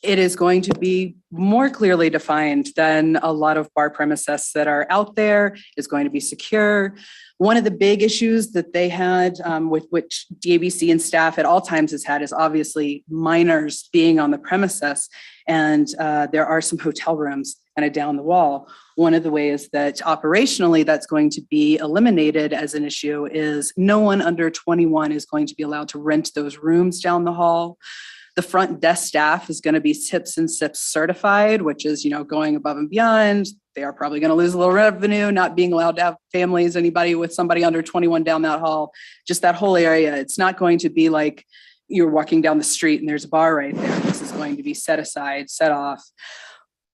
it is going to be more clearly defined than a lot of bar premises that are out there. It's going to be secure. One of the big issues that they had with which DABC and staff at all times has had is obviously minors being on the premises. And there are some hotel rooms kind of down the wall. One of the ways that operationally that's going to be eliminated as an issue is no one under 21 is going to be allowed to rent those rooms down the hall. The front desk staff is going to be TIPS and SIPS certified, which is, going above and beyond. They are probably going to lose a little revenue, not being allowed to have families, anybody with somebody under 21 down that hall, just that whole area. It's not going to be like you're walking down the street and there's a bar right there. This is going to be set aside, set off.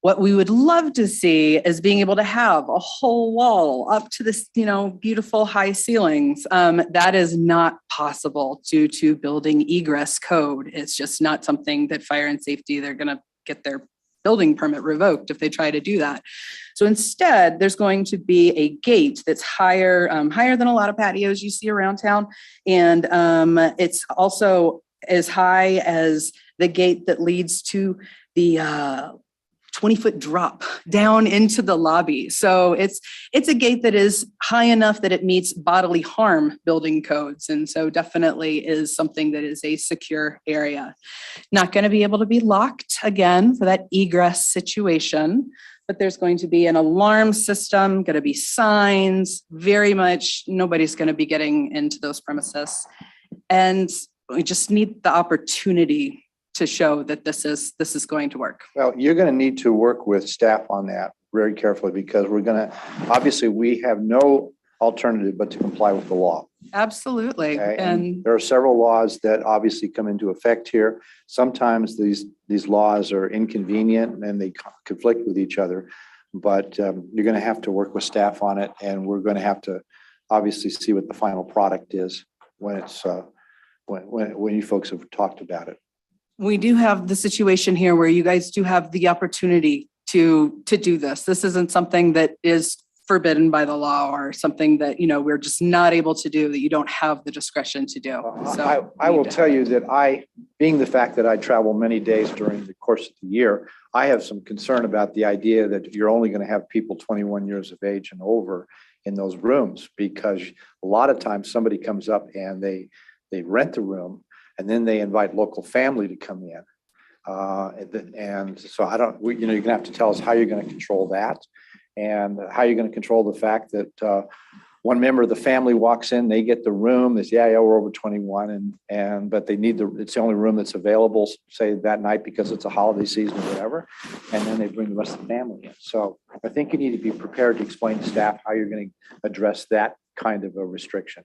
What we would love to see is being able to have a whole wall up to this, beautiful high ceilings. That is not possible due to building egress code. It's just not something that fire and safety, they're going to get their building permit revoked if they try to do that. So instead, there's going to be a gate that's higher than a lot of patios you see around town. And it's also as high as the gate that leads to the 20-foot drop down into the lobby. So it's a gate that is high enough that it meets bodily harm building codes. And so definitely is something that is a secure area. Not going to be able to be locked again for that egress situation, but there's going to be an alarm system, going to be signs, very much nobody's going to be getting into those premises. And we just need the opportunity to show that this is going to work. Well, you're going to need to work with staff on that very carefully because obviously we have no alternative but to comply with the law. Absolutely. Okay? And there are several laws that obviously come into effect here. Sometimes these laws are inconvenient and they conflict with each other, but you're going to have to work with staff on it, and we're going to have to obviously see what the final product is when it's when you folks have talked about it. we do have the situation here where you guys do have the opportunity to do this. This isn't something that is forbidden by the law or something that, we're just not able to do, that you don't have the discretion to do. So I will tell you that being the fact that I travel many days during the course of the year, I have some concern about the idea that you're only going to have people 21 years of age and over in those rooms, because a lot of times somebody comes up and they rent the room and then they invite local family to come in. And so you're going to have to tell us how you're going to control that, and how you're going to control the fact that one member of the family walks in, they get the room, they say, yeah, we're over 21, but they need it's the only room that's available, say that night because it's a holiday season or whatever, and then they bring the rest of the family in. So I think you need to be prepared to explain to staff how you're going to address that kind of a restriction.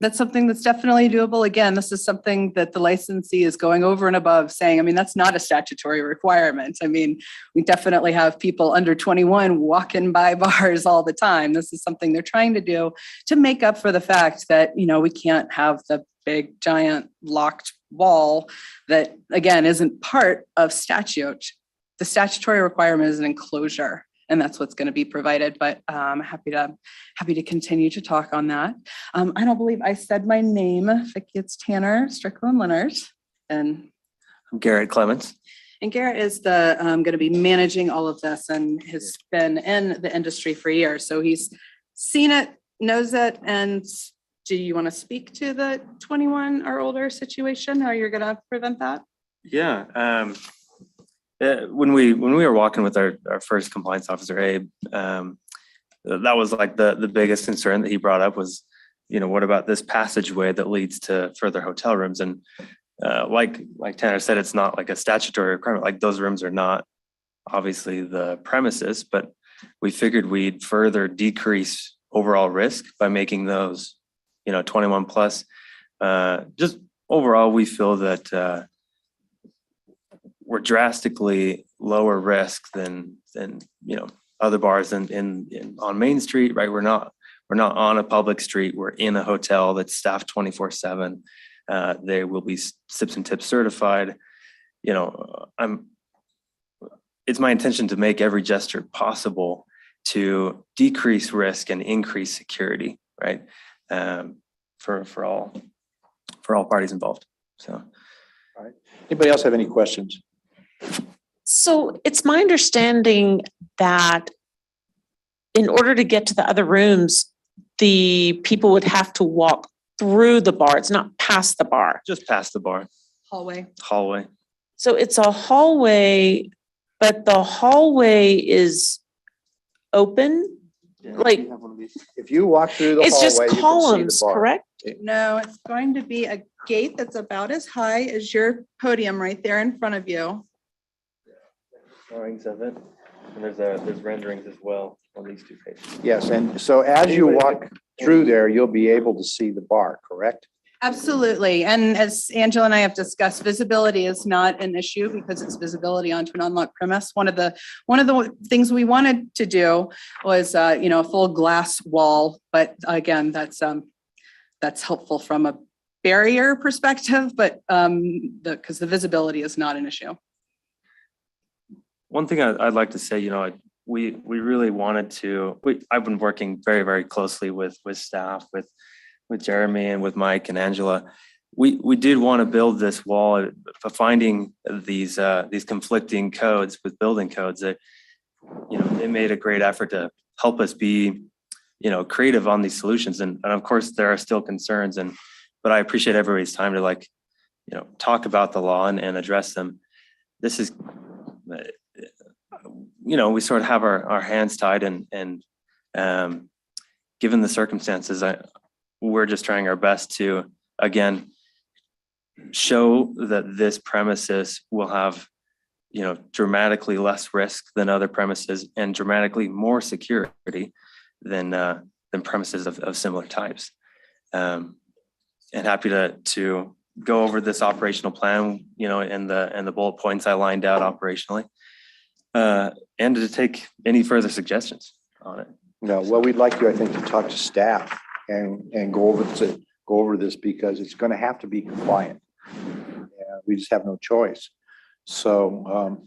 that's something that's definitely doable. Again, this is something that the licensee is going over and above saying, that's not a statutory requirement. We definitely have people under 21 walking by bars all the time. This is something they're trying to do to make up for the fact that, we can't have the big giant locked wall that, again, isn't part of statute. The statutory requirement is an enclosure, and that's what's going to be provided. But I'm happy to continue to talk on that. I don't believe I said my name. Vicki, it's Tanner Strickland Leonard, and I'm Garrett Clements. And Garrett is going to be managing all of this and has been in the industry for years. So he's seen it, knows it. And do you want to speak to the 21 or older situation? How you're going to prevent that? Yeah. When we were walking with our first compliance officer, Abe, that was like the biggest concern that he brought up was, what about this passageway that leads to further hotel rooms? And like Tanner said, it's not like a statutory requirement. Like, those rooms are not obviously the premises, but we figured we'd further decrease overall risk by making those, 21 plus. Just overall, we feel that we're drastically lower risk than other bars on Main Street, right? We're not on a public street. We're in a hotel that's staffed 24/7. They will be SIPS and TIPS certified. It's my intention to make every gesture possible to decrease risk and increase security, right? For all parties involved. So. All right. Anybody else have any questions? So it's my understanding that in order to get to the other rooms, the people would have to walk through the bar. It's not past the bar. Just past the bar, Hallway. hallway. So it's a hallway, but the hallway is open? Like, If you walk through the it's just hallway, you can see the columns, bar. correct? No, it's going to be a gate that's about as high as your podium right there in front of you. Drawings of it, and there's renderings as well on these two pages. Yes, and so as you walk through there, you'll be able to see the bar, correct? Absolutely. And as Angela and I have discussed, visibility is not an issue because it's visibility onto an unlocked premise. One of the things we wanted to do was, a full glass wall. But again, that's helpful from a barrier perspective, but because the visibility is not an issue. One thing I'd like to say, we really wanted to, I've been working very, very closely with staff, with Jeremy and with Mike and Angela. We did want to build this wall, but finding these conflicting codes with building codes that, they made a great effort to help us be, creative on these solutions. And of course there are still concerns but I appreciate everybody's time to talk about the law and address them. This is, we sort of have our hands tied and given the circumstances, we're just trying our best to, again, show that this premises will have, dramatically less risk than other premises and dramatically more security than premises of similar types. And happy to go over this operational plan, and the bullet points I lined out operationally, and to take any further suggestions on it. No, well, we'd like you, I think, to talk to staff and go over this because it's going to have to be compliant. We just have no choice. So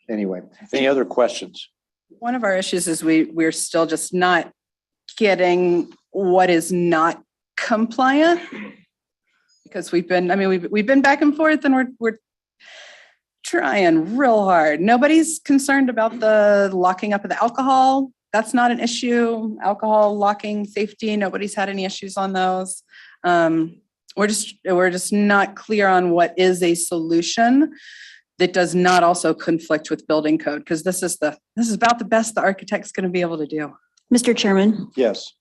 anyway, any other questions? One of our issues is we're still just not getting what is not compliant. Because we've been back and forth and we're trying real hard. Nobody's concerned about the locking up of the alcohol. That's not an issue. Alcohol locking, safety, nobody's had any issues on those. We're just not clear on what is a solution that does not also conflict with building code, because this is about the best the architect's going to be able to do. Mr. Chairman. Yes.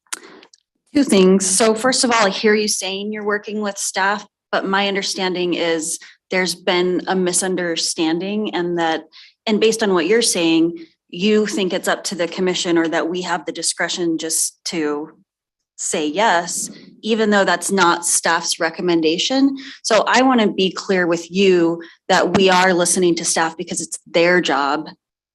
Two things. So first of all, I hear you saying you're working with staff, but my understanding is there's been a misunderstanding and based on what you're saying, you think it's up to the commission or that we have the discretion just to say yes, even though that's not staff's recommendation. So I want to be clear with you that we are listening to staff because it's their job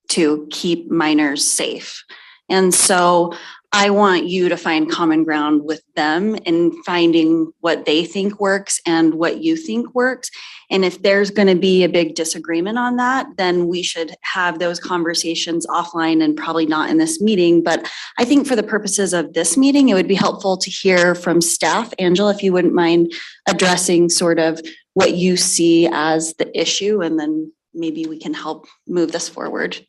to keep minors safe. And so I want you to find common ground with them in finding what they think works and what you think works. And if there's going to be a big disagreement on that, then we should have those conversations offline and probably not in this meeting. But I think for the purposes of this meeting, it would be helpful to hear from staff. Angela, if you wouldn't mind addressing sort of what you see as the issue, and then maybe we can help move this forward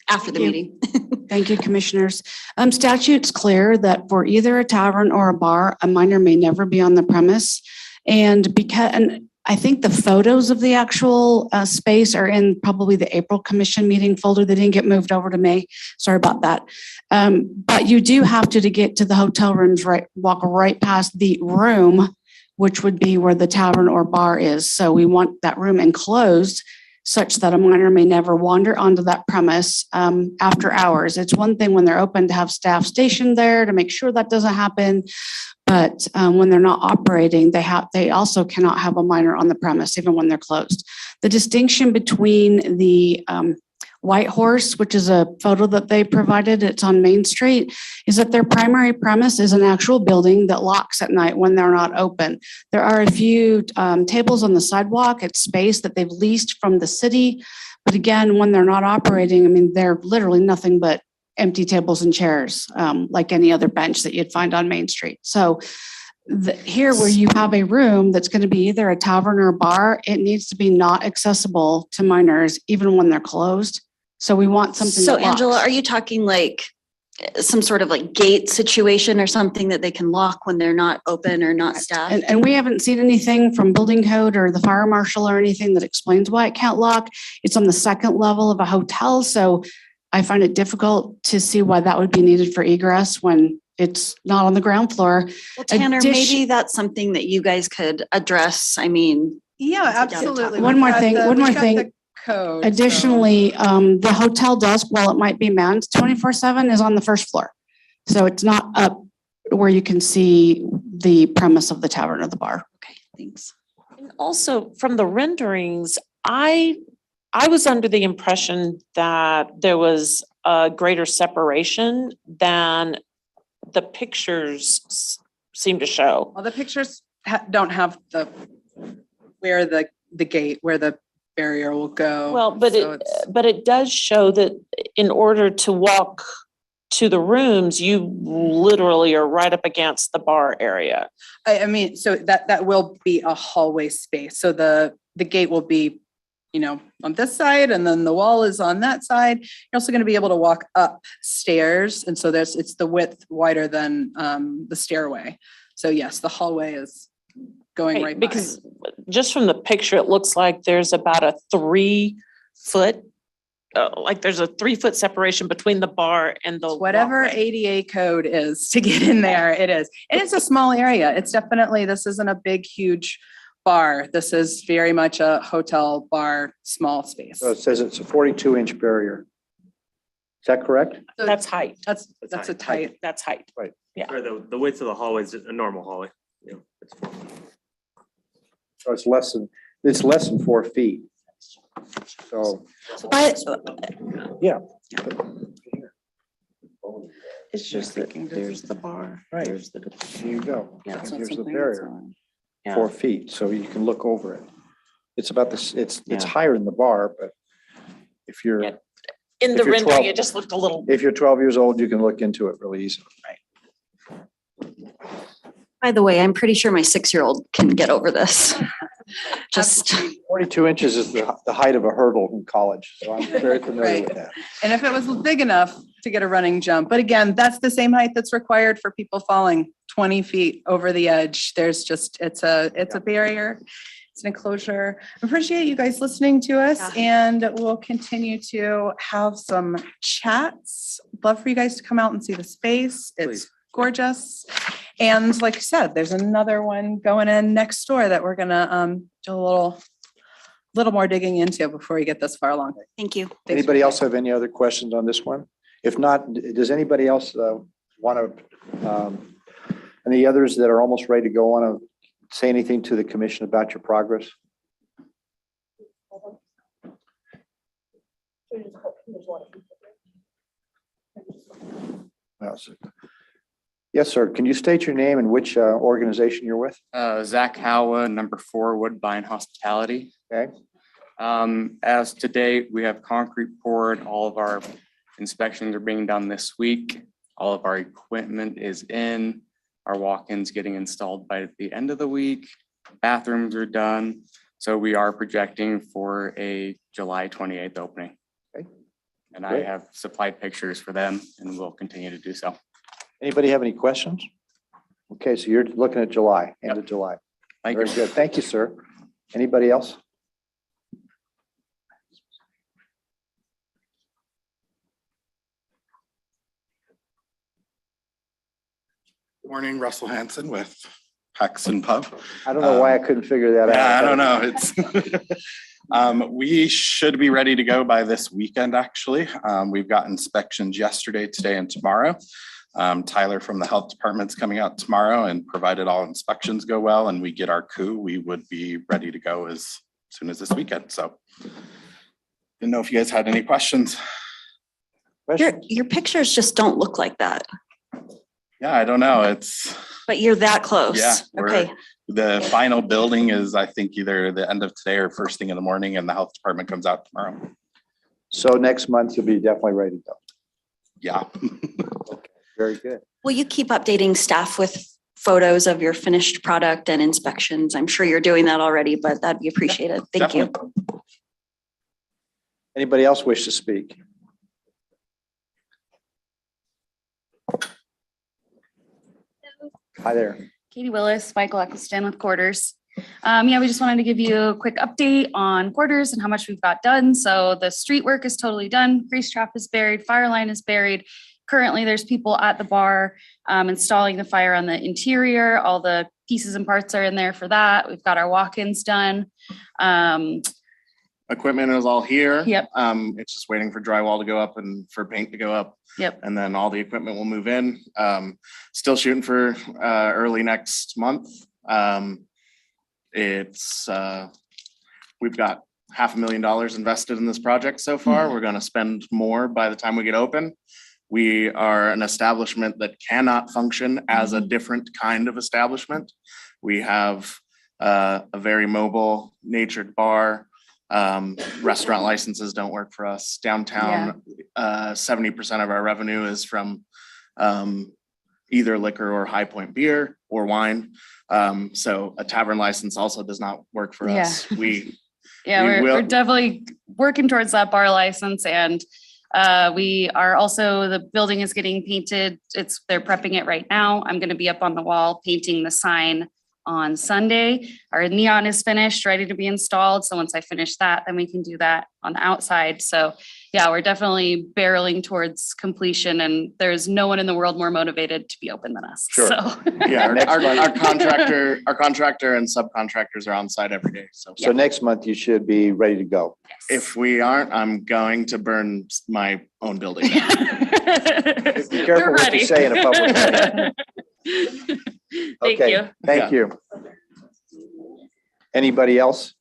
after the meeting. Thank you, commissioners. Statute's clear that for either a tavern or a bar, a minor may never be on the premise. And I think the photos of the actual space are in probably the April commission meeting folder. They didn't get moved over to May. Sorry about that. But you do have to get to the hotel rooms, walk right past the room, which would be where the tavern or bar is. So we want that room enclosed such that a minor may never wander onto that premise after hours. It's one thing when they're open to have staff stationed there to make sure that doesn't happen. But when they're not operating, they also cannot have a minor on the premise, even when they're closed. The distinction between the White Horse, which is a photo that they provided, it's on Main Street, is that their primary premise is an actual building that locks at night when they're not open. There are a few tables on the sidewalk. It's space that they've leased from the city. But again, when they're not operating, they're literally nothing but empty tables and chairs, like any other bench that you'd find on Main Street. So here where you have a room that's going to be either a tavern or a bar, it needs to be not accessible to minors even when they're closed. So we want something So that Angela, locks. are you talking like some sort of like gate situation or something that they can lock when they're not open or not staffed? And we haven't seen anything from building code or the fire marshal or anything that explains why it can't lock. It's on the second level of a hotel. So I find it difficult to see why that would be needed for egress when it's not on the ground floor. Well, Tanner, maybe that's something that you guys could address. I mean. Yeah, absolutely. One more thing, Code. Additionally, the hotel desk, while it might be manned 24/7, is on the first floor. So it's not up where you can see the premise of the tavern or the bar. Okay, thanks. And also from the renderings, I was under the impression that there was a greater separation than the pictures seem to show. Well, the pictures don't have where the gate, where the barrier will go. Well, but So it does show that in order to walk to the rooms, you literally are right up against the bar area. I mean, so that will be a hallway space. So the gate will be, on this side, and then the wall is on that side. You're also going to be able to walk upstairs. And so it's the width wider than the stairway. So yes, the hallway is going right by. Because just from the picture, it looks like there's about a 3 foot, there's a 3 foot separation between the bar and the Whatever walkway. ADA code is to get in there, it is. And it's a small area. It's definitely, this isn't a big, huge bar. This is very much a hotel bar, small space. So it says it's a 42-inch barrier. Is that correct? So That's height. That's a tight. That's height. Right. Yeah. Or the width of the hallway is a normal hallway. It's 4 feet. So it's less than 4 feet. So, yeah. It's just that there's the bar. Right. There's the. Here you go. Yeah, And it's not here's the something barrier, that's on. Yeah. 4 feet, so you can look over it. It's about this, it's Yeah. higher than the bar, but if you're, Yeah. In if the you're rendering, 12 it just looked a little. if you're 12 years old, you can look into it really easily. By the way, I'm pretty sure my 6-year-old can get over this. Just 42 inches is the height of a hurdle in college, so I'm very familiar Right. with that. And if it was big enough to get a running jump, but again, that's the same height that's required for people falling 20 feet over the edge. There's just, it's a barrier. It's an enclosure. I appreciate you guys listening to us, and we'll continue to have some chats. Love for you guys to come out and see the space. It's Please. gorgeous. And like I said, there's another one going in next door that we're gonna do a little more digging into before we get this far along. thank you. Thanks for Anybody else have any other questions on this one? If not, does anybody else want to, any others that are almost ready to go, want to say anything to the commission about your progress? Yes, sir. Can you state your name and which organization you're with? Zach Howa, number 4 Woodbine Hospitality. Okay. As to date, we have concrete poured. All of our inspections are being done this week. All of our equipment is in. Our walk-ins getting installed by the end of the week. Bathrooms are done. So we are projecting for a July 28th opening. Okay. And I Great. have supplied pictures for them and will continue to do so. Anybody have any questions? Okay, so you're looking at July, end of July. Thank Very you. good. Thank you, sir. Anybody else? Morning, Russell Hanson with Paxton Pub. I don't know why I couldn't figure that out. Yeah, I don't know. It's we should be ready to go by this weekend, actually. We've got inspections yesterday, today, and tomorrow. Tyler from the health department's coming out tomorrow, and provided all inspections go well and we get our coup, we would be ready to go as soon as this weekend. So didn't know if you guys had any questions. Your pictures just don't look like that, Yeah, I don't know. It's, but you're that close. yeah, Okay. the final building is, I think, either the end of today or first thing in the morning, and the health department comes out tomorrow. So next month you'll be definitely ready to go. Yeah. Very good. Will you keep updating staff with photos of your finished product and inspections. I'm sure you're doing that already, but that'd be appreciated. Thank you. Anybody else wish to speak? Hi there. Katie Willis, Michael Eccleston with Quarters. Yeah, we just wanted to give you a quick update on Quarters and how much we've got done. So the street work is totally done. Grease trap is buried, fire line is buried. Currently, there's people at the bar installing the fire on the interior. All the pieces and parts are in there for that. We've got our walk-ins done. Equipment is all here. Yep. It's just waiting for drywall to go up and for paint to go up. Yep. And then all the equipment will move in. Still shooting for early next month. We've got $500,000 invested in this project so far. We're going to spend more by the time we get open. We are an establishment that cannot function as a different kind of establishment. We have a very mobile natured bar. Restaurant licenses don't work for us. Downtown, 70% of our revenue is from either liquor or High Point beer or wine. So a tavern license also does not work for us. We're definitely working towards that bar license, and we are also, the building is getting painted. They're prepping it right now. I'm going to be up on the wall painting the sign on Sunday. Our neon is finished, ready to be installed. So once I finish that, then we can do that on the outside. So yeah, we're definitely barreling towards completion, and there's no one in the world more motivated to be open than us. Sure. So Yeah, our contractor and subcontractors are on site every day. So next month you should be ready to go. if we aren't, I'm going to burn my own building down. Be careful what you say in a public meeting. Thank Okay, you. Thank you. Anybody else?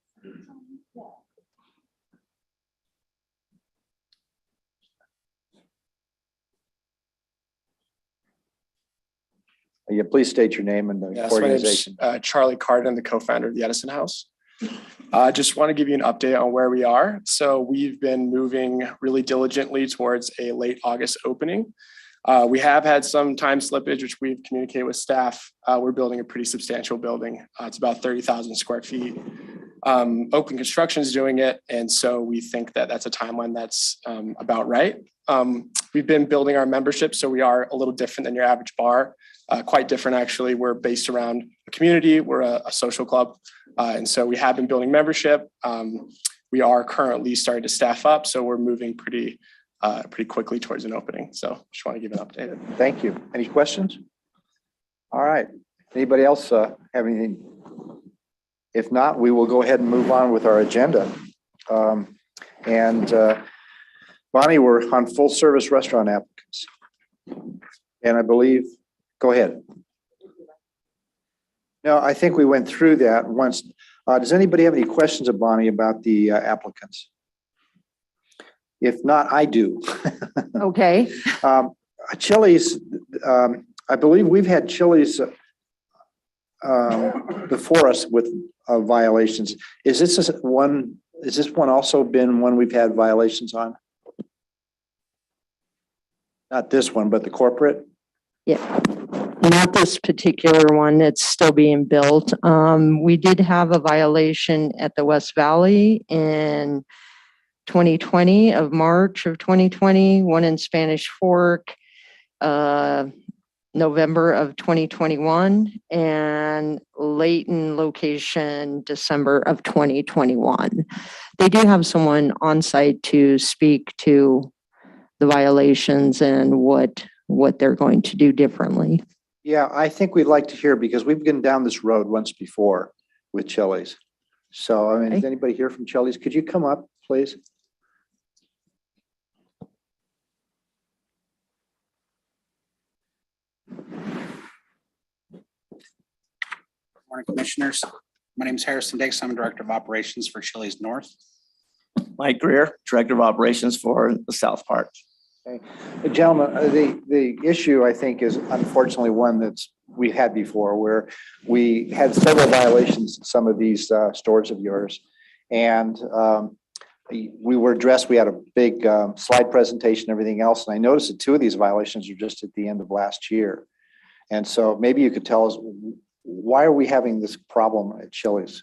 Yeah, please state your name and the Yes, my name's organization. Charlie Carden, the co-founder of the Edison House. Just want to give you an update on where we are. So we've been moving really diligently towards a late August opening. We have had some time slippage, which we've communicated with staff. We're building a pretty substantial building. It's about 30,000 square feet. Oakland Construction is doing it. And so we think that that's a timeline that's about right. We've been building our membership, so we are a little different than your average bar. Quite different, actually. We're based around a community. We're a social club. And so we have been building membership. We are currently starting to staff up, so we're moving pretty quickly towards an opening. So just want to give an update. Thank you. Any questions? All right. Anybody else have anything? If not, we will go ahead and move on with our agenda. Bonnie, we're on full service restaurant applicants. And I believe, go ahead. No, I think we went through that once. Does anybody have any questions of Bonnie about the applicants? If not, I do. Okay. Chili's, I believe we've had Chili's before us with violations. Is this one also been one we've had violations on? Not this one, but the corporate? Yeah, not this particular one. It's still being built. We did have a violation at the West Valley in 2020 of March of 2020, one in Spanish Fork, November of 2021, and Layton location, December of 2021. They do have someone on site to speak to the violations and what they're going to do differently. Yeah, I think we'd like to hear, because we've been down this road once before with Chili's. So, I mean, is anybody here from Chili's? Could you come up, please? Morning, Commissioners. My name is Harrison Dix. I'm Director of Operations for Chili's North. Mike Greer, Director of Operations for the South Part. Okay. Gentlemen, the issue, I think, is unfortunately one we've had before, where we had several violations in some of these stores of yours. And we were addressed. We had a big slide presentation, everything else. And I noticed that two of these violations are just at the end of last year. And so maybe you could tell us, why are we having this problem at Chili's?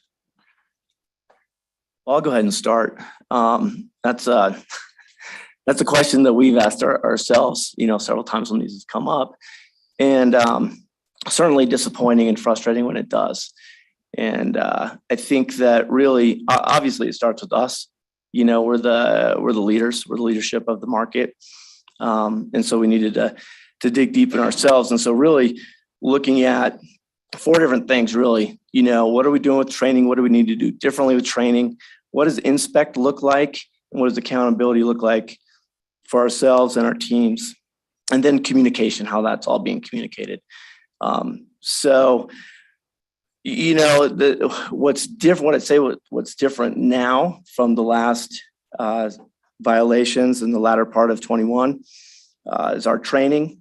Well, I'll go ahead and start. That's a question that we've asked ourselves, several times when these have come up, and certainly disappointing and frustrating when it does. And I think that really, obviously, it starts with us. We're the leaders. We're the leadership of the market, and so we needed to dig deep in ourselves. And so really looking at 4 different things. Really, what are we doing with training? What do we need to do differently with training? What does inspect look like? And what does accountability look like for ourselves and our teams? And then communication, how that's all being communicated. What's different, what's different now from the last violations in the latter part of 21 is our training.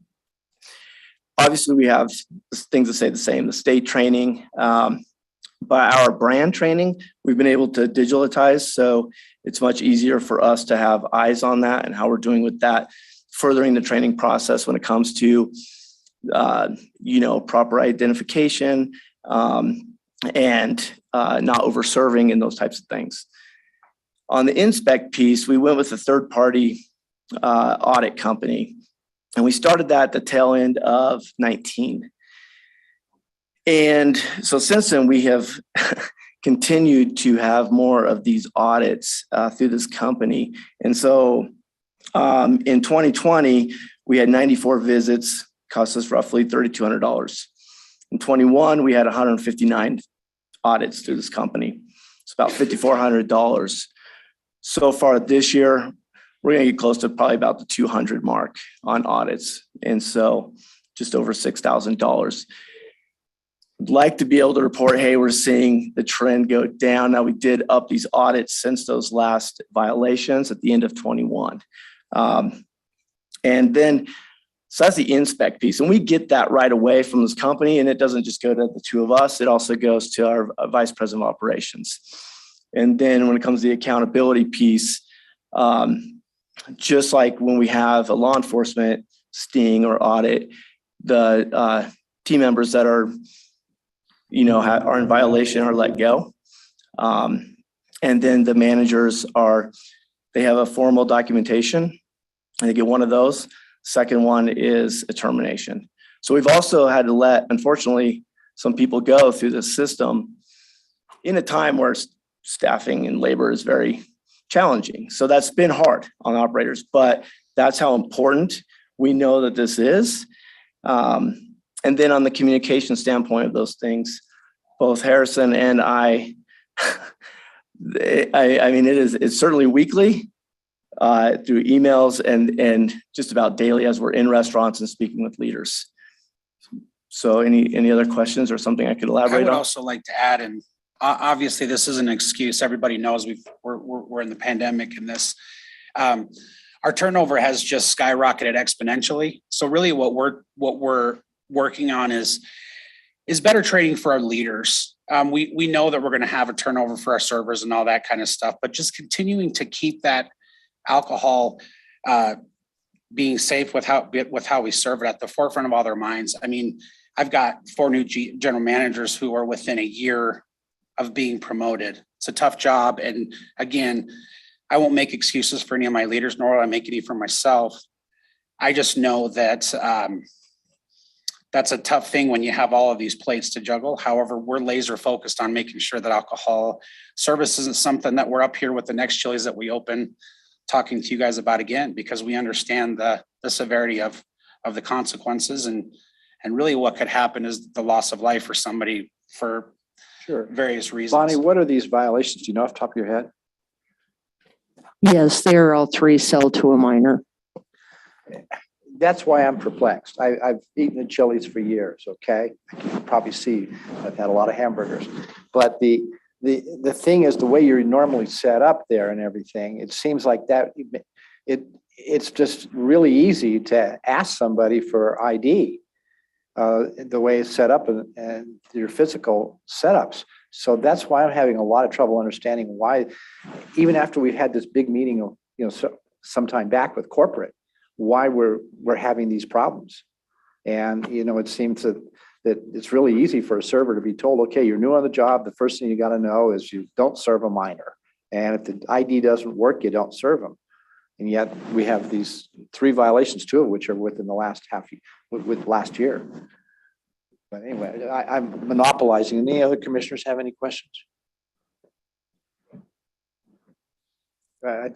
Obviously, we have things that say the same, the state training. But our brand training, we've been able to digitize, so it's much easier for us to have eyes on that and how we're doing with that, furthering the training process when it comes to, proper identification and not over-serving and those types of things. On the inspect piece, we went with a third-party audit company, and we started that at the tail end of 19. And so since then, we have continued to have more of these audits through this company. And so in 2020, we had 94 visits, cost us roughly $3,200. In 21, we had 159 audits through this company. It's about $5,400. So far this year, we're going to get close to probably about the 200 mark on audits. And so just over $6,000. I'd like to be able to report, hey, we're seeing the trend go down. Now, we did up these audits since those last violations at the end of 21. And then, so that's the inspect piece. And we get that right away from this company. And it doesn't just go to the 2 of us. It also goes to our vice president of operations. And then when it comes to the accountability piece, just like when we have a law enforcement sting or audit, the team members that are are in violation are let go. And then the managers they have a formal documentation and they get one of those. Second one is a termination. So we've also had to let, unfortunately, some people go through the system in a time where staffing and labor is very challenging. So that's been hard on operators, but that's how important we know that this is. And then on the communication standpoint of those things, both Harrison and I mean, it's certainly weekly through emails and just about daily as we're in restaurants and speaking with leaders. So any other questions or something I could elaborate on? I would also like to add, and obviously this is an excuse. Everybody knows we're in the pandemic and this. Our turnover has just skyrocketed exponentially. So really what we're working on is better training for our leaders. We know that we're going to have a turnover for our servers and all that kind of stuff, but just continuing to keep that alcohol being safe with how we serve it at the forefront of all their minds. I mean, I've got 4 new general managers who are within a year of being promoted. It's a tough job. And again, I won't make excuses for any of my leaders, nor will I make any for myself. I just know that that's a tough thing when you have all of these plates to juggle. However, we're laser focused on making sure that alcohol service isn't something that we're up here with the next Chili's that we open talking to you guys about again, because we understand the severity of the consequences and really what could happen is the loss of life for somebody for various reasons. Bonnie, what are these violations? Do you know off the top of your head? Yes, they are all 3 sell to a minor. That's why I'm perplexed. I've eaten at Chili's for years, okay? You can probably see I've had a lot of hamburgers. But the thing is, the way you're normally set up there and everything, it seems like that it's just really easy to ask somebody for ID, the way it's set up and your physical setups. So that's why I'm having a lot of trouble understanding why, even after we've had this big meeting, some time back with corporate, why we're having these problems. And, it seems that it's really easy for a server to be told, okay, you're new on the job. The first thing you got to know is you don't serve a minor. And if the ID doesn't work, you don't serve them. And yet we have these 3 violations, 2 of which are within the last with last year. But anyway, I'm monopolizing. Any other commissioners have any questions? I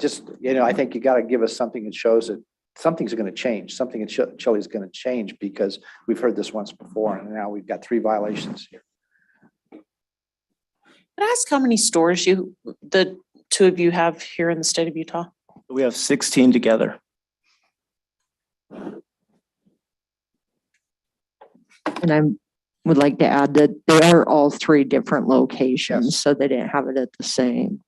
think you got to give us something that shows that something's going to change. Something in Chile is going to change because we've heard this once before, and now we've got 3 violations here. Can I ask how many stores the 2 of you have here in the state of Utah? We have 16 together. And I would like to add that they are all 3 different locations, so they didn't have it at the same.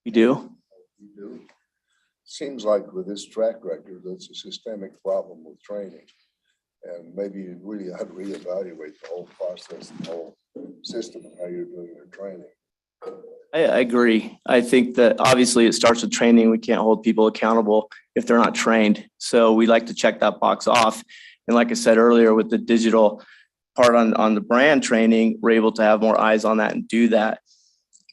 You do? You do. Seems like with this track record, that's a systemic problem with training. And maybe you really ought to reevaluate the whole process, the whole system of how you're doing your training. I agree. I think that obviously it starts with training. We can't hold people accountable if they're not trained. So we like to check that box off. And like I said earlier, with the digital part on the brand training, we're able to have more eyes on that and do that.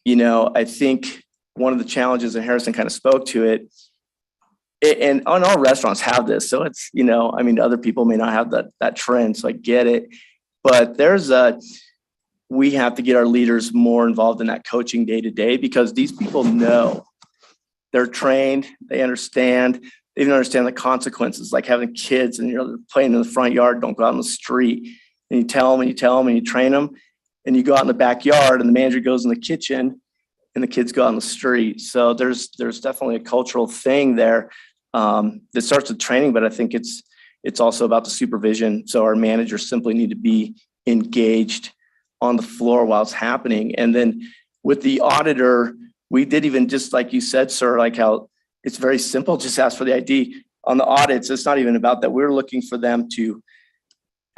I think one of the challenges, and Harrison kind of spoke to it, and on all restaurants have this. So it's, other people may not have that trend. So I get it. But we have to get our leaders more involved in that coaching day to day, because these people know, they're trained, they understand, they even understand the consequences, like having kids and you're playing in the front yard, don't go out in the street. And you tell them and you tell them and you train them, and you go out in the backyard and the manager goes in the kitchen and the kids go out on the street. So there's definitely a cultural thing there that starts with training, but I think it's also about the supervision. So our managers simply need to be engaged on the floor while it's happening. And then with the auditor, we did even, just like you said, sir, like how it's very simple, just ask for the ID. On the audits, it's not even about that. We're looking for them to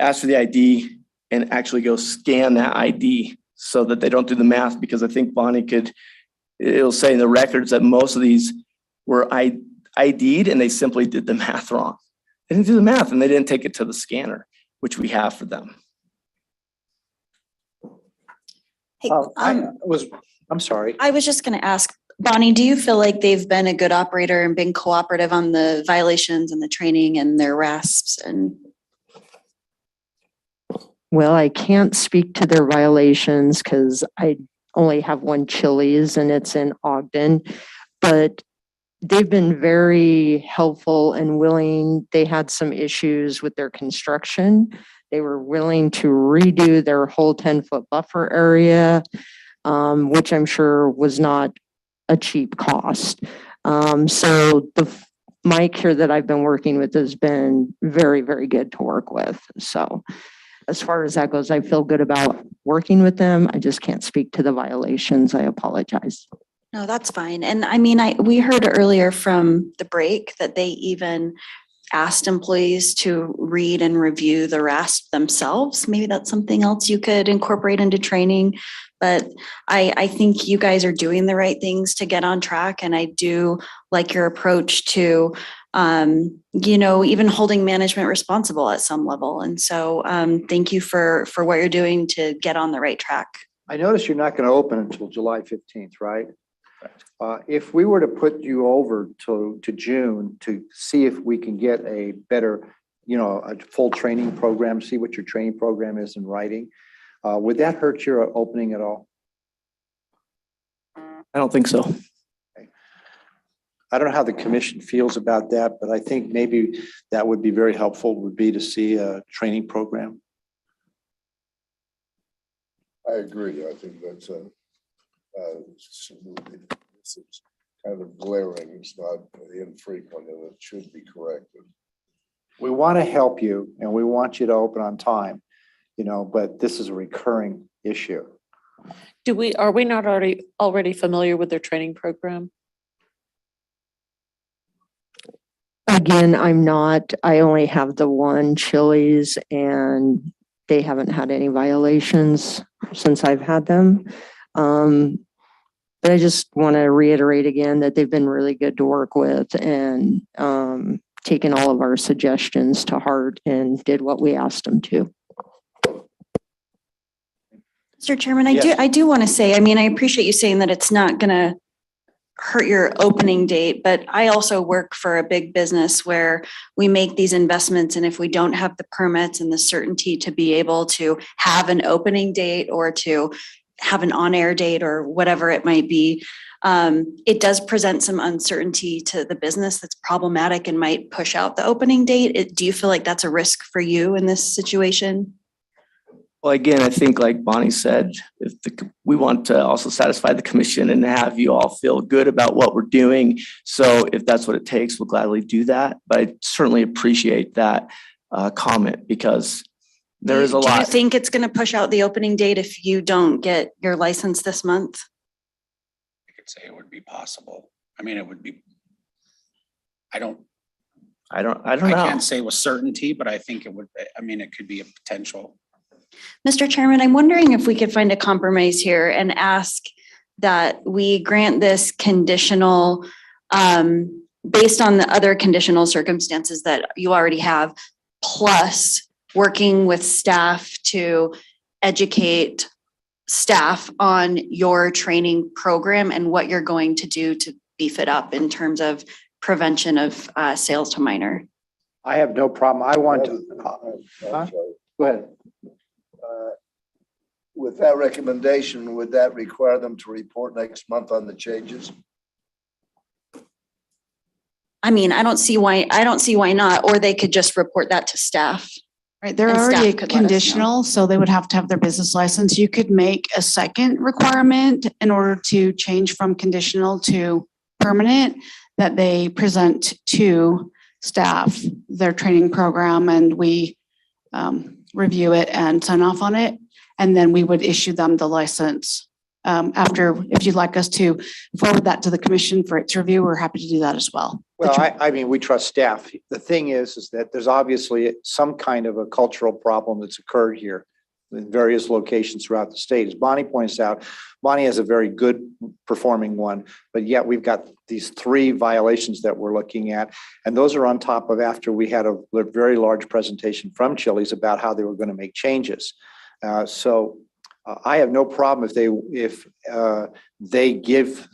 ask for the ID and actually go scan that ID so that they don't do the math, because I think Bonnie it'll say in the records that most of these were ID'd and they simply did the math wrong. They didn't do the math and they didn't take it to the scanner, which we have for them. Hey, I'm sorry. I was just going to ask, Bonnie, do you feel like they've been a good operator and been cooperative on the violations and the training and their RASPs? Well, I can't speak to their violations because I only have one Chili's and it's in Ogden, but they've been very helpful and willing. They had some issues with their construction. They were willing to redo their whole 10-foot buffer area, which I'm sure was not a cheap cost. So the Mike here that I've been working with has been very, very good to work with. So as far as that goes, I feel good about working with them. I just can't speak to the violations. I apologize. No, that's fine. And we heard earlier from the break that they even asked employees to read and review the RASP themselves. Maybe that's something else you could incorporate into training. But I think you guys are doing the right things to get on track. And I do like your approach to, even holding management responsible at some level. And so thank you for what you're doing to get on the right track. I notice you're not going to open until July 15th, right? If we were to put you over to June to see if we can get a better, a full training program, see what your training program is in writing, would that hurt your opening at all? I don't think so. Okay. I don't know how the commission feels about that, but I think maybe that would be very helpful, would be to see a training program. I agree. I think that's this is kind of glaring. It's not infrequent and it should be corrected. We want to help you and we want you to open on time, but this is a recurring issue. Are we not already familiar with their training program? Again, I'm not. I only have the one Chili's and they haven't had any violations since I've had them. But I just want to reiterate again that they've been really good to work with and taken all of our suggestions to heart and did what we asked them to. Mr. Chairman, Yes. I do want to say, I mean, I appreciate you saying that it's not going to hurt your opening date, but I also work for a big business where we make these investments, and if we don't have the permits and the certainty to be able to have an opening date or to have an on-air date or whatever it might be, it does present some uncertainty to the business that's problematic and might push out the opening date. Do you feel like that's a risk for you in this situation? Well, again, I think like Bonnie said, we want to also satisfy the commission and have you all feel good about what we're doing. So if that's what it takes, we'll gladly do that. But I certainly appreciate that comment because there is a lot. Do you think it's going to push out the opening date if you don't get your license this month? I could say it would be possible. I mean, it would be, I don't know. I can't say with certainty, but I think it would, I mean, it could be a potential. Mr. Chairman, I'm wondering if we could find a compromise here and ask that we grant this conditional based on the other conditional circumstances that you already have, plus working with staff to educate staff on your training program and what you're going to do to beef it up in terms of prevention of sales to minor. I have no problem. I want to. Go ahead. With that recommendation, would that require them to report next month on the changes? I mean, I don't see why not, or they could just report that to staff. Right, they're And already staff could let us know. conditional, so they would have to have their business license. You could make a second requirement in order to change from conditional to permanent, that they present to staff their training program, and we review it and sign off on it. And then we would issue them the license. After, if you'd like us to forward that to the commission for its review, we're happy to do that as well. Well, I mean, we trust staff. The thing is that there's obviously some kind of a cultural problem that's occurred here in various locations throughout the state. As Bonnie points out, Bonnie has a very good performing one, but yet we've got these 3 violations that we're looking at. And those are on top of after we had a very large presentation from Chili's about how they were going to make changes. So I have no problem if they give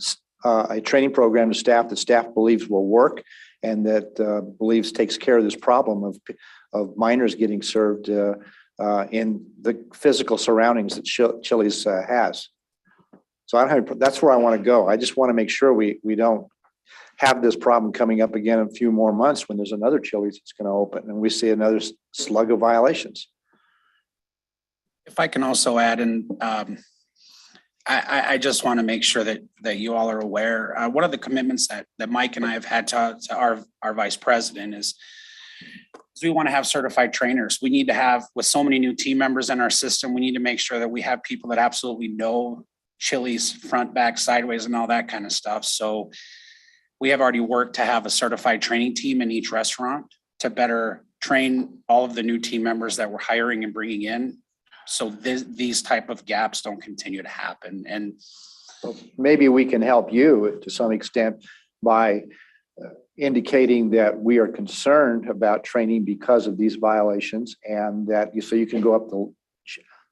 a training program to staff that staff believes will work and that believes takes care of this problem of minors getting served in the physical surroundings that Chili's has. So that's where I want to go. I just want to make sure we don't have this problem coming up again in a few more months when there's another Chili's that's going to open and we see another slug of violations. If I can also add, and I just want to make sure that you all are aware, one of the commitments that Mike and I have had to our vice president is we want to have certified trainers. We need to have, with so many new team members in our system, we need to make sure that we have people that absolutely know Chili's front, back, sideways, and all that kind of stuff. So we have already worked to have a certified training team in each restaurant to better train all of the new team members that we're hiring and bringing in. So these type of gaps don't continue to happen. And maybe we can help you to some extent by indicating that we are concerned about training because of these violations, and that so you can go up the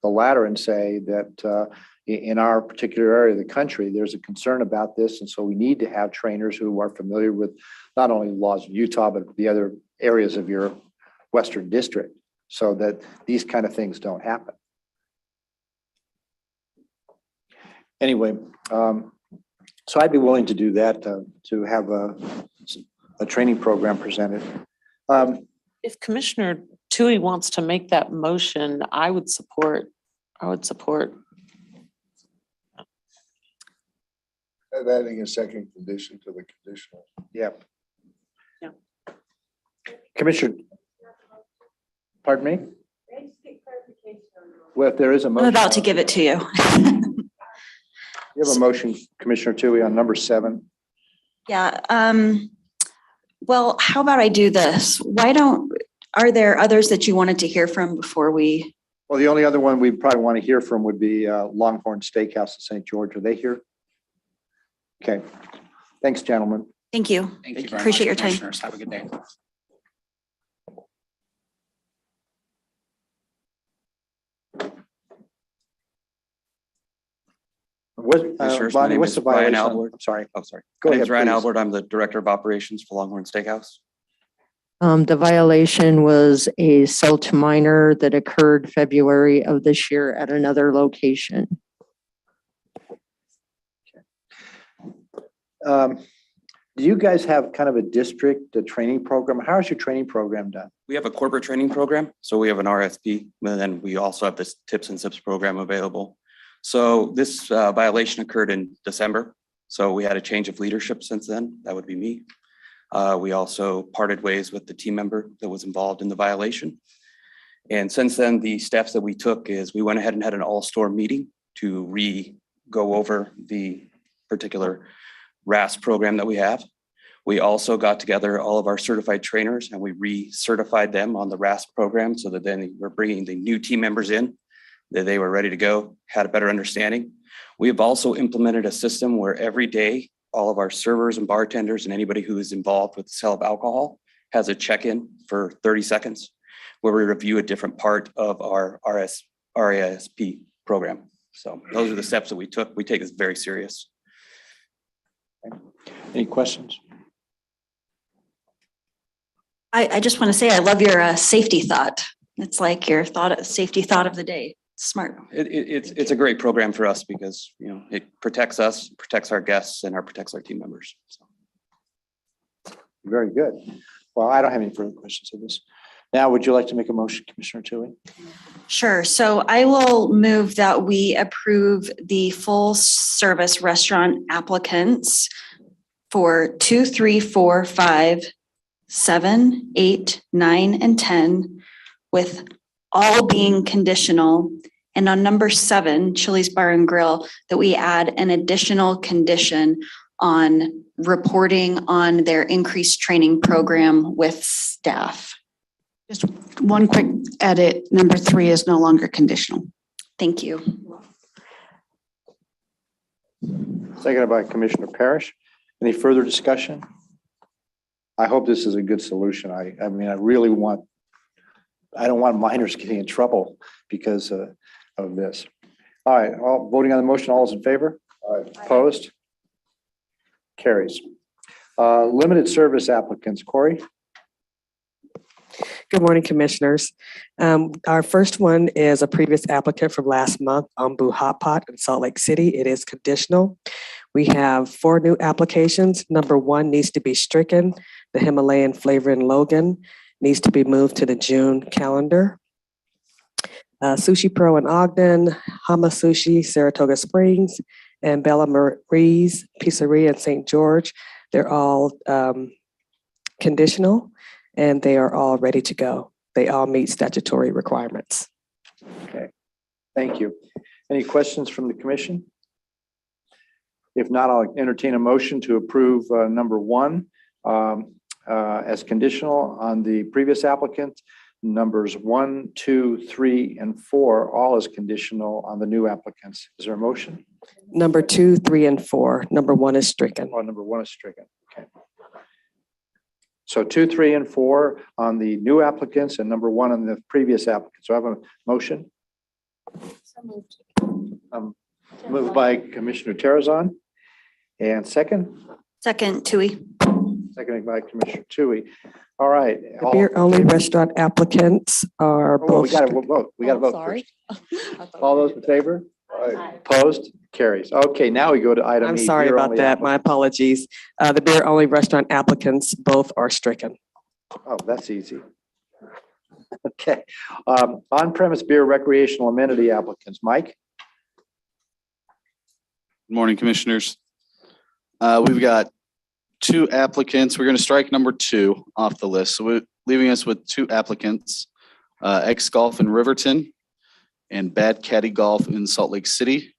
ladder and say that in our particular area of the country, there's a concern about this. And so we need to have trainers who are familiar with not only the laws of Utah, but the other areas of your Western district so that these kind of things don't happen. Anyway, so I'd be willing to do that, to have a training program presented. If Commissioner Tui wants to make that motion, I would support. And adding a second condition to the conditional. Yep. Yeah. Commissioner, pardon me? Well, if there is a motion. I'm about to give it to you. You have a motion, Commissioner Tui, on number 7. Yeah. Well, how about I do this? Are there others that you wanted to hear from before we? Well, the only other one we probably want to hear from would be Longhorn Steakhouse in St. George. Are they here? Okay, thanks, gentlemen. Thank you. Thank you very much, Appreciate your time. Commissioners. Have a good day. What, Commissioners, my Bonnie, name what's is the Ryan violation? Albert. I'm sorry. Oh, sorry. Go My name's ahead, Ryan please. Albert. I'm the Director of Operations for Longhorn Steakhouse. The violation was a sell to minor that occurred February of this year at another location. Do you guys have kind of a district training program? How is your training program done? We have a corporate training program, so we have an RSP, and then we also have this tips and sips program available. So this violation occurred in December. So we had a change of leadership since then. That would be me. We also parted ways with the team member that was involved in the violation. And since then, the steps that we took is we went ahead and had an all-store meeting to go over the particular RAS program that we have. We also got together all of our certified trainers and we re-certified them on the RAS program so that then we're bringing the new team members in, that they were ready to go, had a better understanding. We have also implemented a system where every day, all of our servers and bartenders and anybody who is involved with the sale of alcohol has a check-in for 30 seconds where we review a different part of our RASP program. So those are the steps that we took. We take this very serious. Any questions? I just want to say, I love your safety thought. It's like your safety thought of the day. Smart. It's a great program for us because, you know, it protects us, protects our guests, and protects our team members. So. Very good. Well, I don't have any further questions of this. Now, would you like to make a motion, Commissioner Tui? Sure. So I will move that we approve the full service restaurant applicants for 2, 3, 4, 5, 7, 8, 9, and 10, with all being conditional. And on number 7, Chili's Bar and Grill, that we add an additional condition on reporting on their increased training program with staff. Just one quick edit. Number 3 is no longer conditional. Thank you. Seconded by Commissioner Parrish. Any further discussion? I hope this is a good solution. I mean, I don't want minors getting in trouble because of this. All right, all voting on the motion, all is in favor? Opposed? Carries. Limited service applicants, Corey? Good morning, Commissioners. Our first one is a previous applicant from last month, Umbu Hot Pot in Salt Lake City. It is conditional. We have 4 new applications. Number 1 needs to be stricken. The Himalayan flavor in Logan needs to be moved to the June calendar. Sushi Pro in Ogden, Hama Sushi, Saratoga Springs, and Bella Marie's Pizzeria in St. George. They're all conditional and they are all ready to go. They all meet statutory requirements. Okay, thank you. Any questions from the commission? If not, I'll entertain a motion to approve number 1 as conditional on the previous applicant. Numbers 1, 2, 3, and 4, all as conditional on the new applicants. Is there a motion? Number 2, 3, and 4. Number 1 is stricken. Oh, number 1 is stricken. Okay. So 2, 3, and 4 on the new applicants and number 1 on the previous applicants. So I have a motion. Moved by Commissioner Terrazon. And second? Second, Tui. Seconded by Commissioner Tui. All right. The beer only restaurant applicants are both. We got to vote. We got to vote first. All those in favor? Opposed? Carries. Okay, now we go to item E. I'm sorry beer about only that. My apologies. The beer only restaurant applicants, both are stricken. Oh, that's easy. Okay. On-premise beer recreational amenity applicants. Mike? Good morning, Commissioners. We've got 2 applicants. We're going to strike number 2 off the list. So we're leaving us with 2 applicants, X Golf in Riverton and Bad Caddy Golf in Salt Lake City.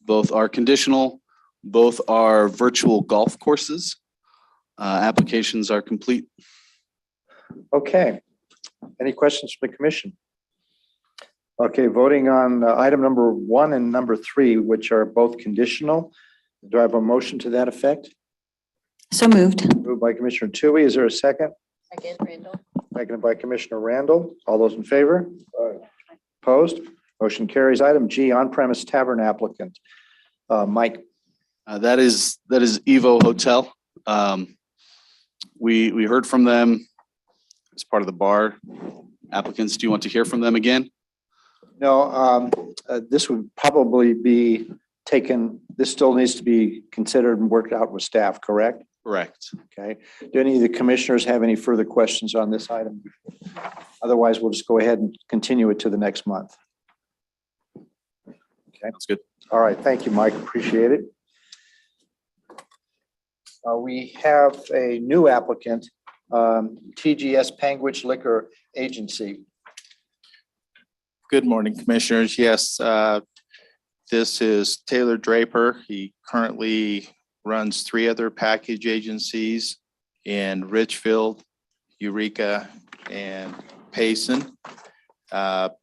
Both are conditional. Both are virtual golf courses. Applications are complete. Okay. Any questions from the commission? Okay, voting on item number 1 and number 3, which are both conditional. Do I have a motion to that effect? So moved. Moved by Commissioner Tui. Is there a second? Second, Randall. Seconded by Commissioner Randall. All those in favor? Opposed? Motion carries. Item G, on-premise tavern applicant. Mike. That is Evo Hotel. We heard from them as part of the bar applicants. Do you want to hear from them again? No, this would probably be taken, this still needs to be considered and worked out with staff, correct? Correct. Okay. Do any of the commissioners have any further questions on this item? Otherwise, we'll just go ahead and continue it to the next month. Okay. That's good. All right. Thank you, Mike. Appreciate it. We have a new applicant, TGS Panguitch Liquor Agency. Good morning, Commissioners. Yes, this is Taylor Draper. He currently runs 3 other package agencies in Richfield, Eureka, and Payson.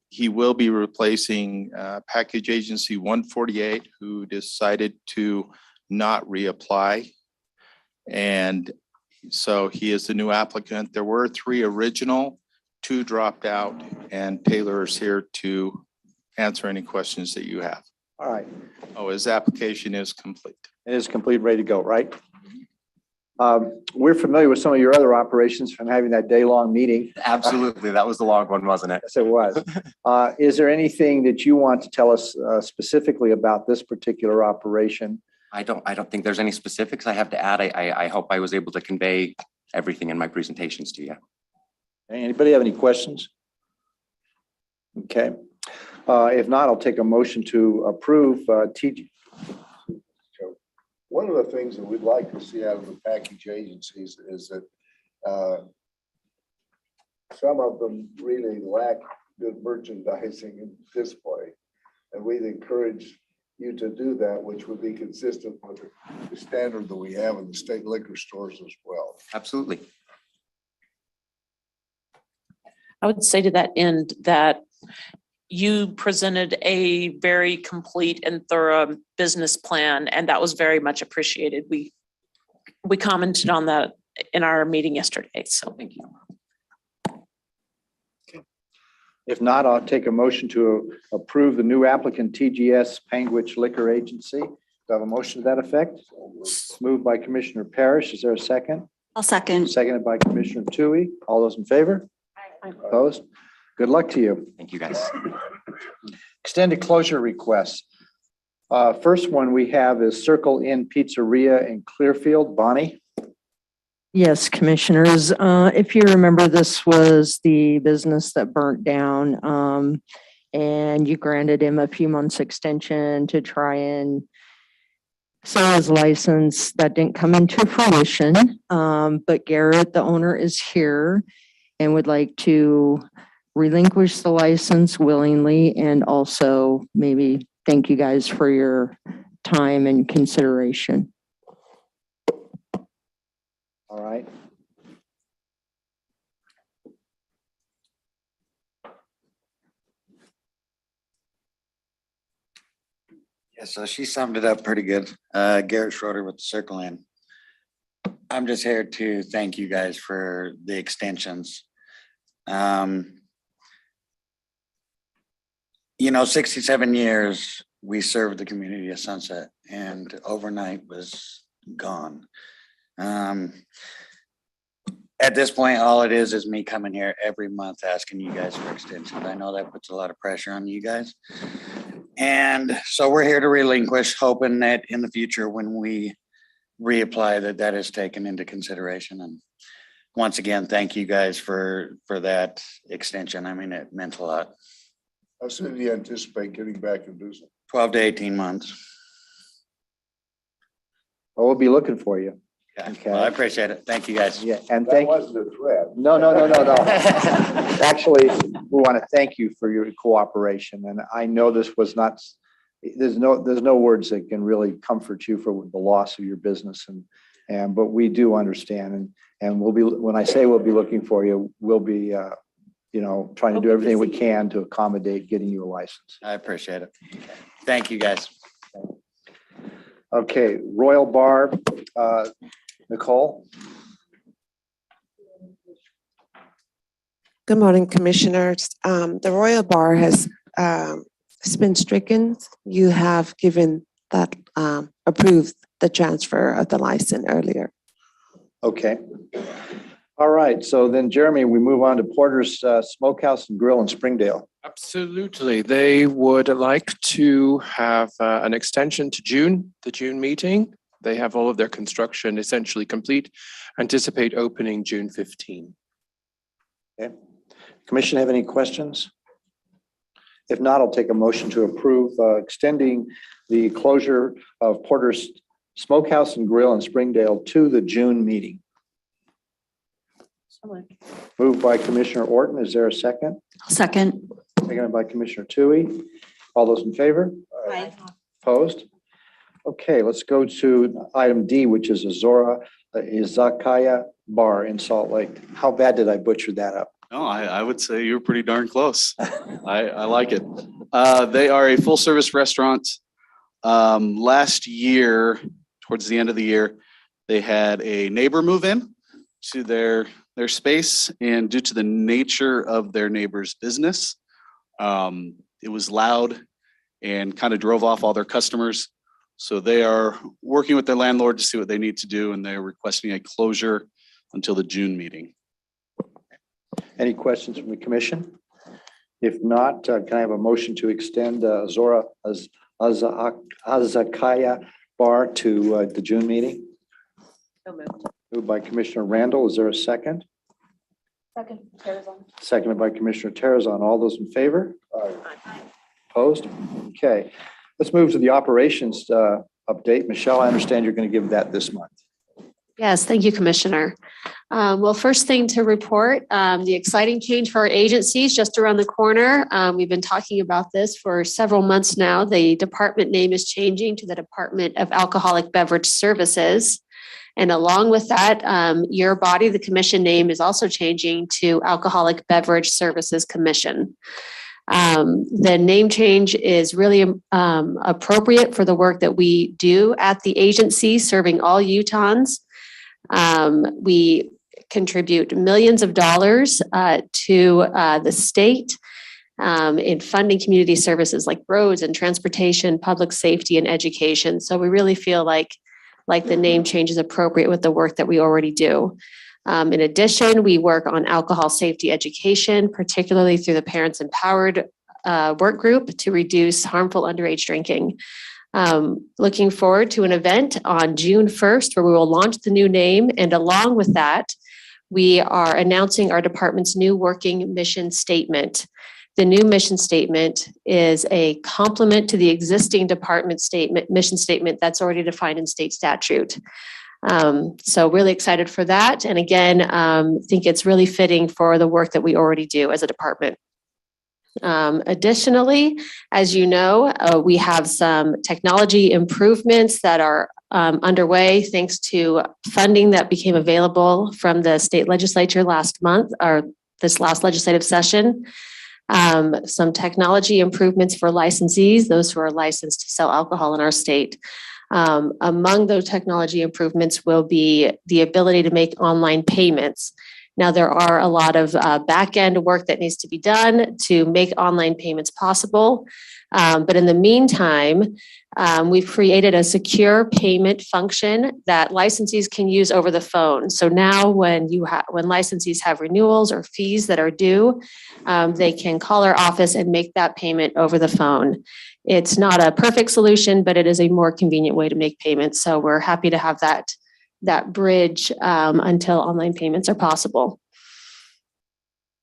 He will be replacing package agency 148, who decided to not reapply. And so he is the new applicant. There were 3 original, 2 dropped out, and Taylor is here to answer any questions that you have. All right. Oh, his application is complete. It is complete, ready to go, right? We're familiar with some of your other operations from having that day-long meeting. Absolutely. That was the long one, wasn't it? Yes, it was. Is there anything that you want to tell us specifically about this particular operation? I don't think there's any specifics I have to add. I hope I was able to convey everything in my presentations to you. Anybody have any questions? Okay. If not, I'll take a motion to approve TG. One of the things that we'd like to see out of the package agencies is that some of them really lack good merchandising and display. And we'd encourage you to do that, which would be consistent with the standard that we have in the state liquor stores as well. Absolutely. I would say to that end that you presented a very complete and thorough business plan, and that was very much appreciated. We commented on that in our meeting yesterday, so thank you. If not, I'll take a motion to approve the new applicant TGS Panguitch Liquor Agency. Do I have a motion to that effect? Moved by Commissioner Parrish. Is there a second? I'll second. Seconded by Commissioner Tui. All those in favor? Opposed? Good luck to you. Thank you, guys. Extended closure requests. First one we have is Circle Inn Pizzeria in Clearfield. Bonnie? Yes, Commissioners. If you remember, this was the business that burnt down, and you granted him a few months extension to try and sell his license. That didn't come into fruition, but Garrett, the owner, is here and would like to relinquish the license willingly, and also maybe thank you guys for your time and consideration. All right. Yeah, so she summed it up pretty good. Garrett Schroeder with the Circle Inn. I'm just here to thank you guys for the extensions. 67 years we served the community of Sunset, and overnight was gone. At this point, all it is me coming here every month asking you guys for extensions. I know that puts a lot of pressure on you guys. And so we're here to relinquish, hoping that in the future when we reapply that is taken into consideration. And once again, thank you guys for that extension. I mean, it meant a lot. How soon do you anticipate getting back and do something? 12 to 18 months. We'll be looking for you. Yeah, okay. Well, I appreciate it. Thank you guys. Yeah, and That thank you. wasn't a threat. No. Actually, we want to thank you for your cooperation. And I know this was not, there's no words that can really comfort you for the loss of your business. But we do understand. And we'll be, when I say we'll be looking for you, we'll be, trying to do everything we can to accommodate getting you a license. I appreciate it. Thank you guys. Okay, Royal Bar, Nicole. Good morning, Commissioners. The Royal Bar has been stricken. You have given that, approved the transfer of the license earlier. Okay. All right, so then Jeremy, we move on to Porter's Smokehouse and Grill in Springdale. Absolutely. They would like to have an extension to June, the June meeting. They have all of their construction essentially complete. Anticipate opening June 15. Okay. Commission have any questions? If not, I'll take a motion to approve extending the closure of Porter's Smokehouse and Grill in Springdale to the June meeting. Moved by Commissioner Orton. Is there a second? Second. Seconded by Commissioner Tui. All those in favor? Aye. Opposed? Okay, let's go to item D, which is Azora Izakaya Bar in Salt Lake. How bad did I butcher that up? No, I would say you're pretty darn close. I like it. They are a full service restaurant. Last year, towards the end of the year, they had a neighbor move in to their space, and due to the nature of their neighbor's business, it was loud and kind of drove off all their customers. So they are working with their landlord to see what they need to do, and they're requesting a closure until the June meeting. Any questions from the commission? If not, can I have a motion to extend Azora Izakaya Bar to the June meeting? So moved. Moved by Commissioner Randall. Is there a second? Second. Terrazon. Seconded by Commissioner Terrazon. All those in favor? Opposed? Okay. Let's move to the operations update. Michelle, I understand you're going to give that this month. Yes, thank you, Commissioner. Well, first thing to report, the exciting change for our agencies just around the corner. We've been talking about this for several months now. The department name is changing to the Department of Alcoholic Beverage Services. And along with that, your body, the commission name is also changing to Alcoholic Beverage Services Commission. The name change is really appropriate for the work that we do at the agency, serving all Utahns. We contribute millions of dollars to the state in funding community services like roads and transportation, public safety, and education. So we really feel like the name change is appropriate with the work that we already do. In addition, we work on alcohol safety education, particularly through the Parents Empowered work group to reduce harmful underage drinking. Looking forward to an event on June 1st where we will launch the new name. And along with that, we are announcing our department's new working mission statement. The new mission statement is a complement to the existing department mission statement that's already defined in state statute. So really excited for that. And again, think it's really fitting for the work that we already do as a department. Additionally, as you know, we have some technology improvements that are underway thanks to funding that became available from the state legislature last month or this last legislative session. Some technology improvements for licensees, those who are licensed to sell alcohol in our state. Among those technology improvements will be the ability to make online payments. Now, there are a lot of back-end work that needs to be done to make online payments possible. But in the meantime, we've created a secure payment function that licensees can use over the phone. So now when licensees have renewals or fees that are due, they can call our office and make that payment over the phone. It's not a perfect solution, but it is a more convenient way to make payments. So we're happy to have that bridge until online payments are possible.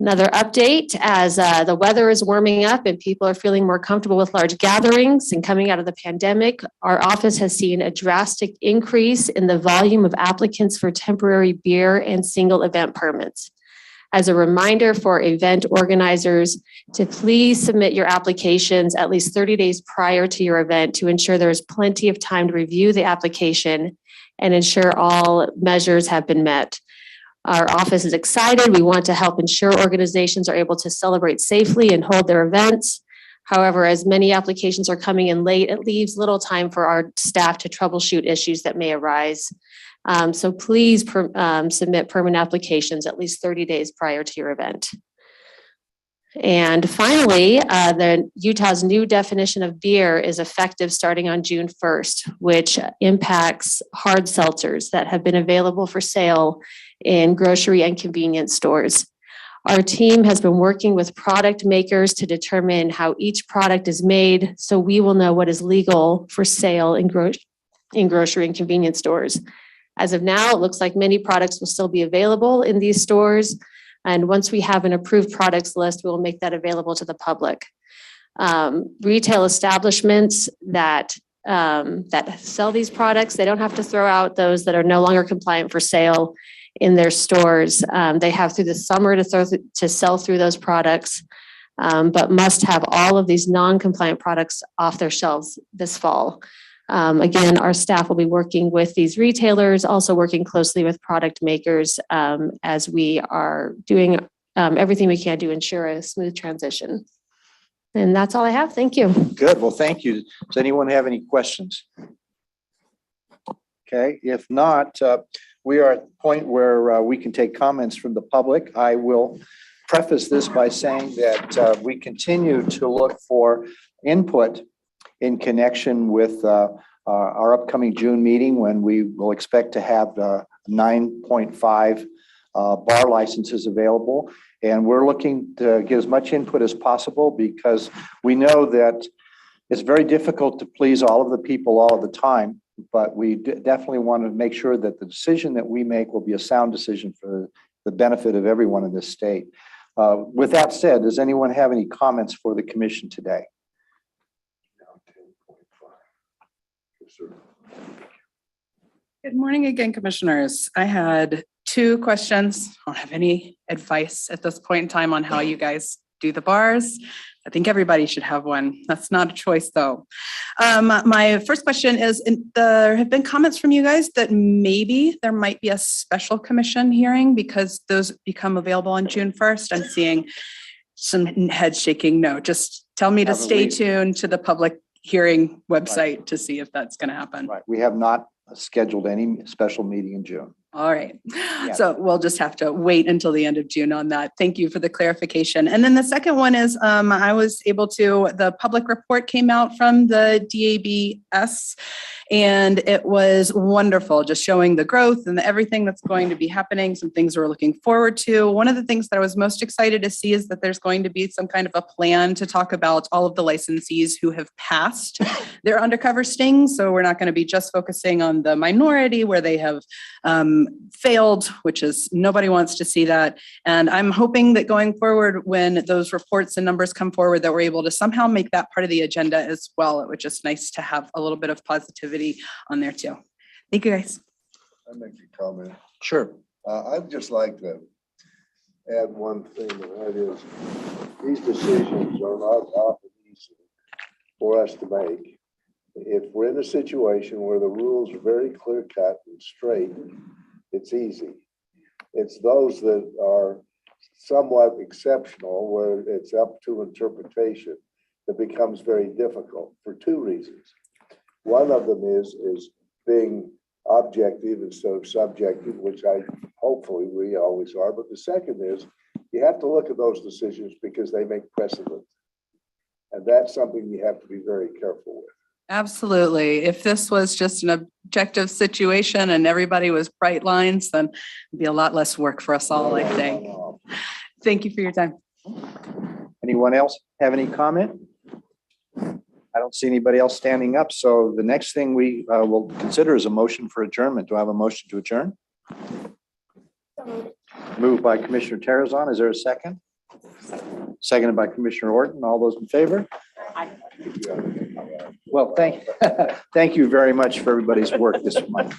Another update, as the weather is warming up and people are feeling more comfortable with large gatherings and coming out of the pandemic, our office has seen a drastic increase in the volume of applicants for temporary beer and single event permits. As a reminder for event organizers to please submit your applications at least 30 days prior to your event to ensure there is plenty of time to review the application and ensure all measures have been met. Our office is excited. We want to help ensure organizations are able to celebrate safely and hold their events. However, as many applications are coming in late, it leaves little time for our staff to troubleshoot issues that may arise. So please submit permit applications at least 30 days prior to your event. And finally, the Utah's new definition of beer is effective starting on June 1st, which impacts hard seltzers that have been available for sale in grocery and convenience stores. Our team has been working with product makers to determine how each product is made, so we will know what is legal for sale in grocery and convenience stores. As of now, it looks like many products will still be available in these stores. And once we have an approved products list, we will make that available to the public. Retail establishments that sell these products, they don't have to throw out those that are no longer compliant for sale in their stores. They have through the summer to sell through those products, but must have all of these non-compliant products off their shelves this fall. Again, our staff will be working with these retailers, also working closely with product makers as we are doing everything we can to ensure a smooth transition. And that's all I have. Thank you. Good. Well, thank you. Does anyone have any questions? Okay, if not, we are at the point where we can take comments from the public. I will preface this by saying that we continue to look for input in connection with our upcoming June meeting, when we will expect to have 9.5 bar licenses available. And we're looking to get as much input as possible, because we know that it's very difficult to please all of the people all of the time, but we definitely want to make sure that the decision that we make will be a sound decision for the benefit of everyone in this state. With that said, does anyone have any comments for the commission today? Good morning again, commissioners. I had 2 questions. I don't have any advice at this point in time on how you guys do the bars. I think everybody should have one. That's not a choice, though. My first question is, there have been comments from you guys that maybe there might be a special commission hearing because those become available on June 1st. I'm seeing some head shaking. No, just tell me to stay tuned to the public hearing website to see if that's going to happen. Right. We have not scheduled any special meeting in June. All right. So we'll just have to wait until the end of June on that. Thank you for the clarification. And then the second one is I was able to, the public report came out from the DABS, and it was wonderful, just showing the growth and everything that's going to be happening, some things we're looking forward to. One of the things that I was most excited to see is that there's going to be some kind of a plan to talk about all of the licensees who have passed their undercover stings. So we're not going to be just focusing on the minority where they have failed, which is nobody wants to see that. And I'm hoping that going forward, when those reports and numbers come forward, that we're able to somehow make that part of the agenda as well. It was just nice to have a little bit of positivity on there too. Thank you, guys. I make a comment. Sure. I'd just like to add one thing, and that is these decisions are not often easy for us to make. If we're in a situation where the rules are very clear cut and straight, it's easy. It's those that are somewhat exceptional, where it's up to interpretation, that becomes very difficult for 2 reasons. One of them is being objective instead of subjective, which hopefully we always are. But the second is you have to look at those decisions because they make precedent. And that's something you have to be very careful with. Absolutely. If this was just an objective situation and everybody was bright lines, then it'd be a lot less work for us all, I think. Thank you for your time. Anyone else have any comment? I don't see anybody else standing up. So the next thing we will consider is a motion for adjournment. Do I have a motion to adjourn? Moved by Commissioner Terrazon. Is there a second? Seconded by Commissioner Orton. All those in favor? Aye. Well, thank you very much for everybody's work this month.